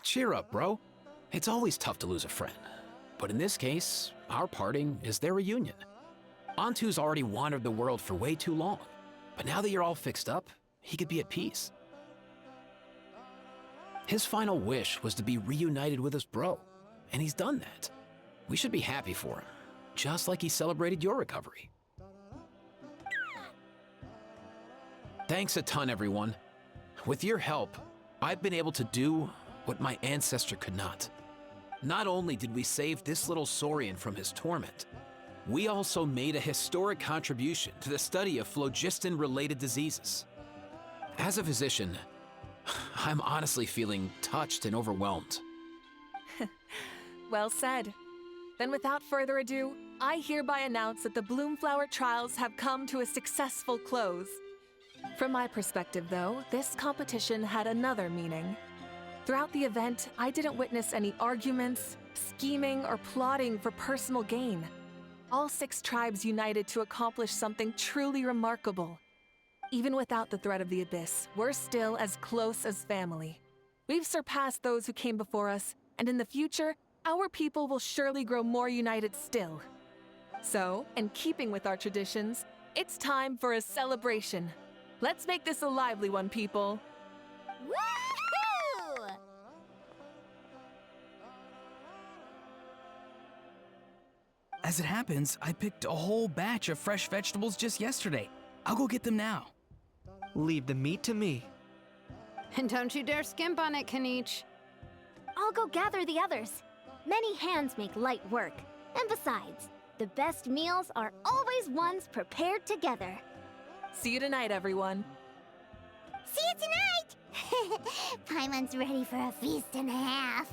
Cheer up, bro. It's always tough to lose a friend. But in this case, our parting is their reunion. Antu's already wandered the world for way too long. But now that you're all fixed up, he could be at peace. His final wish was to be reunited with his bro, and he's done that. We should be happy for him, just like he celebrated your recovery. Thanks a ton, everyone. With your help, I've been able to do what my ancestor could not. Not only did we save this little Saurian from his torment, we also made a historic contribution to the study of phlogiston-related diseases. As a physician, I'm honestly feeling touched and overwhelmed. Well said. Then without further ado, I hereby announce that the Bloomflower trials have come to a successful close. From my perspective, though, this competition had another meaning. Throughout the event, I didn't witness any arguments, scheming, or plotting for personal gain. All 6 tribes united to accomplish something truly remarkable. Even without the threat of the Abyss, we're still as close as family. We've surpassed those who came before us, and in the future, our people will surely grow more united still. So, in keeping with our traditions, it's time for a celebration. Let's make this a lively one, people. Woohoo! As it happens, I picked a whole batch of fresh vegetables just yesterday. I'll go get them now. Leave the meat to me. And don't you dare skimp on it, Kinich. I'll go gather the others. Many hands make light work. And besides, the best meals are always ones prepared together. See you tonight, everyone. See you tonight! Paimon's ready for a feast and a half.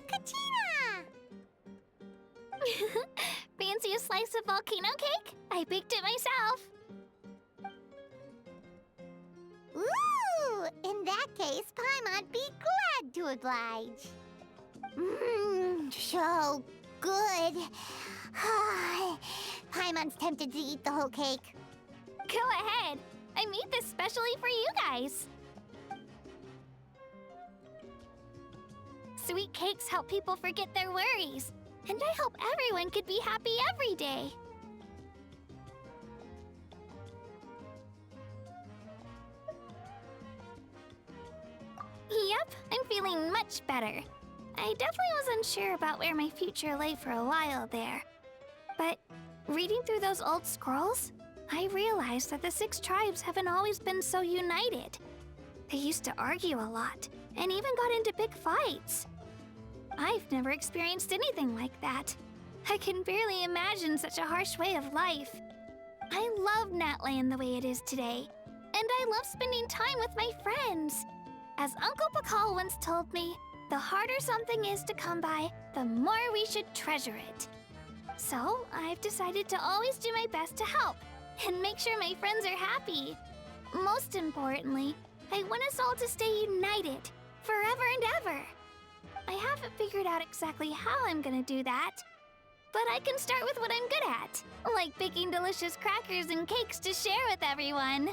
Kachina! Fancy a slice of volcano cake? I baked it myself. Ooh! In that case, Paimon'd be glad to oblige. So good. Paimon's tempted to eat the whole cake. Go ahead. I made this specially for you guys. Sweet cakes help people forget their worries. And I hope everyone could be happy every day. Yep, I'm feeling much better. I definitely was unsure about where my future lay for a while there. But reading through those old scrolls, I realized that the 6 tribes haven't always been so united. They used to argue a lot, and even got into big fights. I've never experienced anything like that. I can barely imagine such a harsh way of life. I love Natlan the way it is today, and I love spending time with my friends. As Uncle Pakal once told me, the harder something is to come by, the more we should treasure it. So, I've decided to always do my best to help, and make sure my friends are happy. Most importantly, I want us all to stay united, forever and ever. I haven't figured out exactly how I'm gonna do that, but I can start with what I'm good at, like baking delicious crackers and cakes to share with everyone.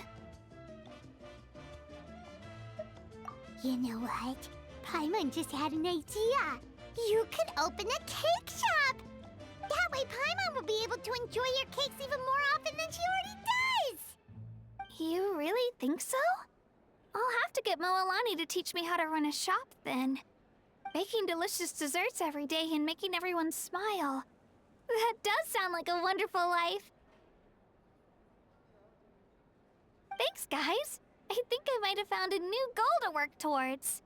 You know what? Paimon just had an idea. You could open a cake shop! That way Paimon will be able to enjoy your cakes even more often than she already does! You really think so? I'll have to get Mualani to teach me how to run a shop then. Baking delicious desserts every day and making everyone smile. That does sound like a wonderful life. Thanks, guys. I think I might have found a new goal to work towards.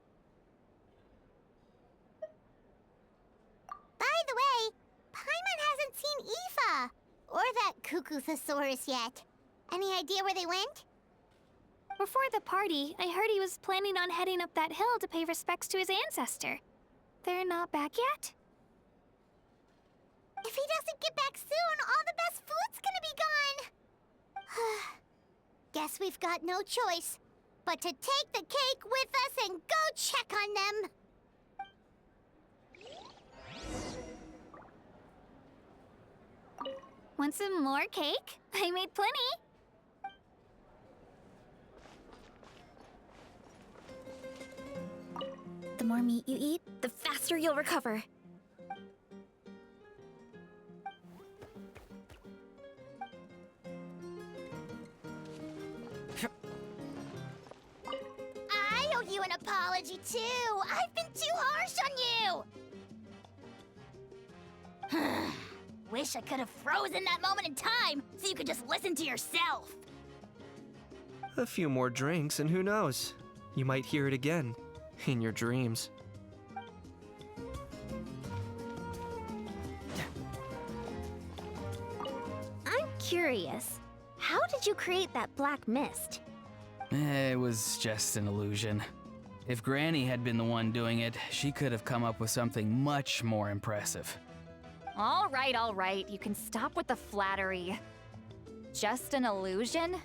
Cuckoosaurus yet. Any idea where they went? Before the party, I heard he was planning on heading up that hill to pay respects to his ancestor. They're not back yet? If he doesn't get back soon, all the best food's gonna be gone. Guess we've got no choice but to take the cake with us and go check on them. Want some more cake? I made plenty. The more meat you eat, the faster you'll recover. I owe you an apology too. I've been too harsh on you. Wish I could have frozen that moment in time so you could just listen to yourself. A few more drinks, and who knows? You might hear it again in your dreams. I'm curious. How did you create that black mist? It was just an illusion. If Granny had been the one doing it, she could have come up with something much more impressive. All right. You can stop with the flattery. Just an illusion?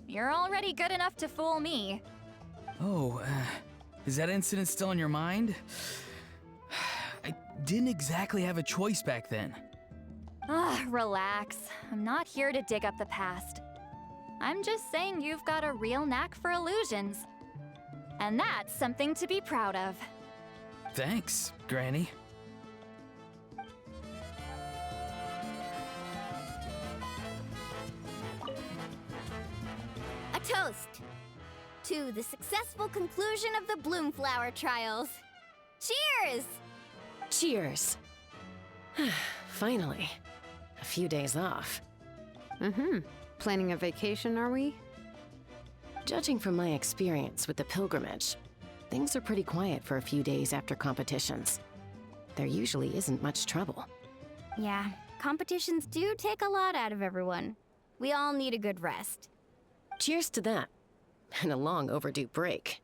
You're already good enough to fool me. Oh, is that incident still in your mind? I didn't exactly have a choice back then. Relax. I'm not here to dig up the past. I'm just saying you've got a real knack for illusions. And that's something to be proud of. Thanks, Granny. A toast to the successful conclusion of the Bloomflower trials. Cheers! Cheers. Finally. A few days off. Planning a vacation, are we? Judging from my experience with the pilgrimage, things are pretty quiet for a few days after competitions. There usually isn't much trouble. Yeah, competitions do take a lot out of everyone. We all need a good rest. Cheers to that. And a long overdue break.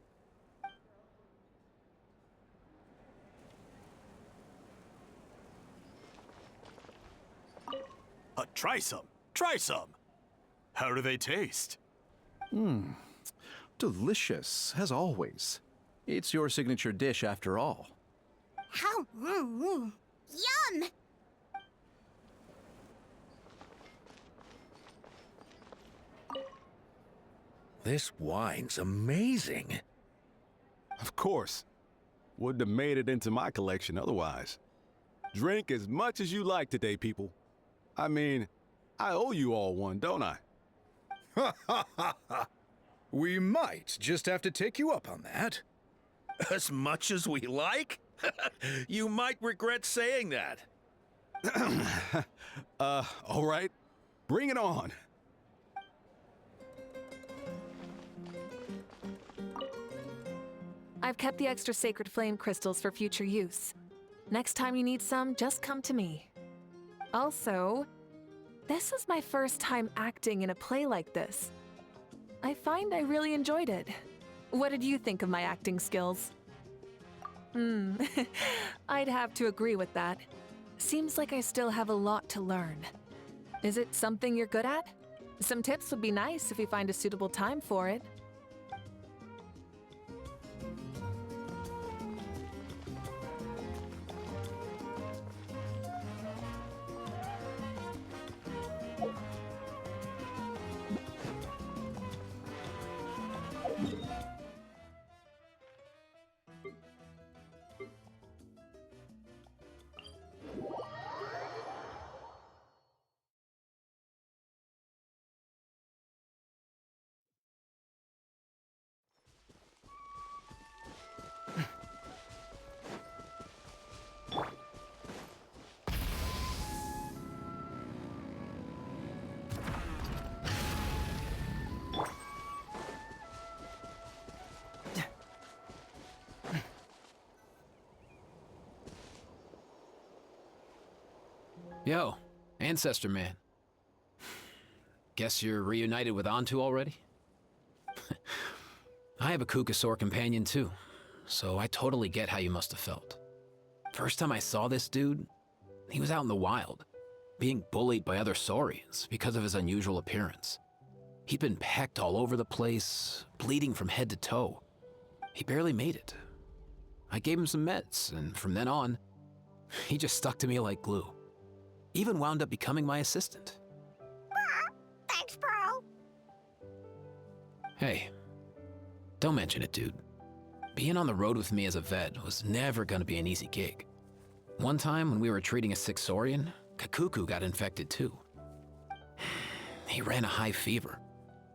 Try some. Try some. How do they taste? Delicious, as always. It's your signature dish after all. How? Yum! This wine's amazing. Of course. Wouldn't have made it into my collection otherwise. Drink as much as you like today, people. I mean, I owe you all one, don't I? Ha ha ha ha! We might just have to take you up on that. As much as we like? You might regret saying that. All right. Bring it on. I've kept the extra sacred flame crystals for future use. Next time you need some, just come to me. Also, this is my first time acting in a play like this. I find I really enjoyed it. What did you think of my acting skills? I'd have to agree with that. Seems like I still have a lot to learn. Is it something you're good at? Some tips would be nice if you find a suitable time for it. Yo, Ancestor Man. Guess you're reunited with Antu already? I have a Kukasaur companion too, so I totally get how you must have felt. First time I saw this dude, he was out in the wild, being bullied by other Saurians because of his unusual appearance. He'd been pecked all over the place, bleeding from head to toe. He barely made it. I gave him some meds, and from then on, he just stuck to me like glue. Even wound up becoming my assistant. Thanks, bro. Hey, don't mention it, dude. Being on the road with me as a vet was never gonna be an easy gig. One time when we were treating a sick Saurian, Kakuku got infected too. He ran a high fever,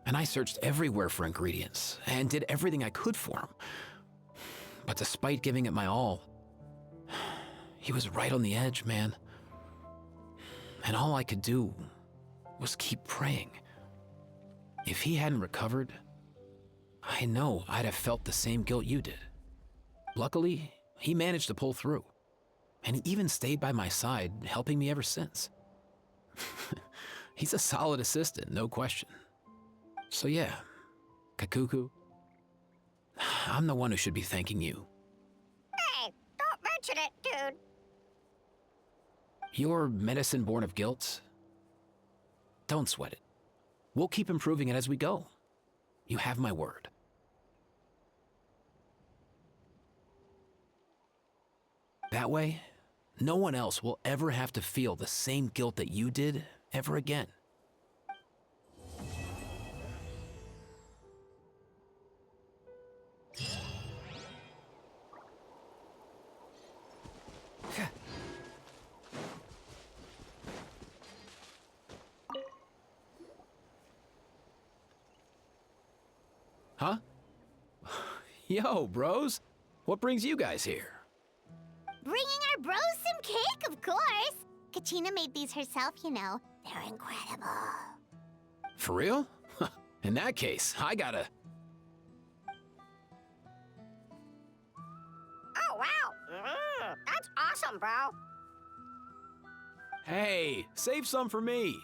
and I searched everywhere for ingredients and did everything I could for him. But despite giving it my all, he was right on the edge, man. And all I could do was keep praying. If he hadn't recovered, I know I'd have felt the same guilt you did. Luckily, he managed to pull through, and he even stayed by my side, helping me ever since. He's a solid assistant, no question. So yeah, Kakuku, I'm the one who should be thanking you. Hey, don't mention it, dude. Your medicine born of guilt? Don't sweat it. We'll keep improving it as we go. You have my word. That way, no one else will ever have to feel the same guilt that you did ever again. Huh? Yo, bros. What brings you guys here? Bringing our bros some cake, of course. Kachina made these herself, you know. They're incredible. For real? In that case, I gotta... Oh, wow. That's awesome, bro. Hey, save some for me.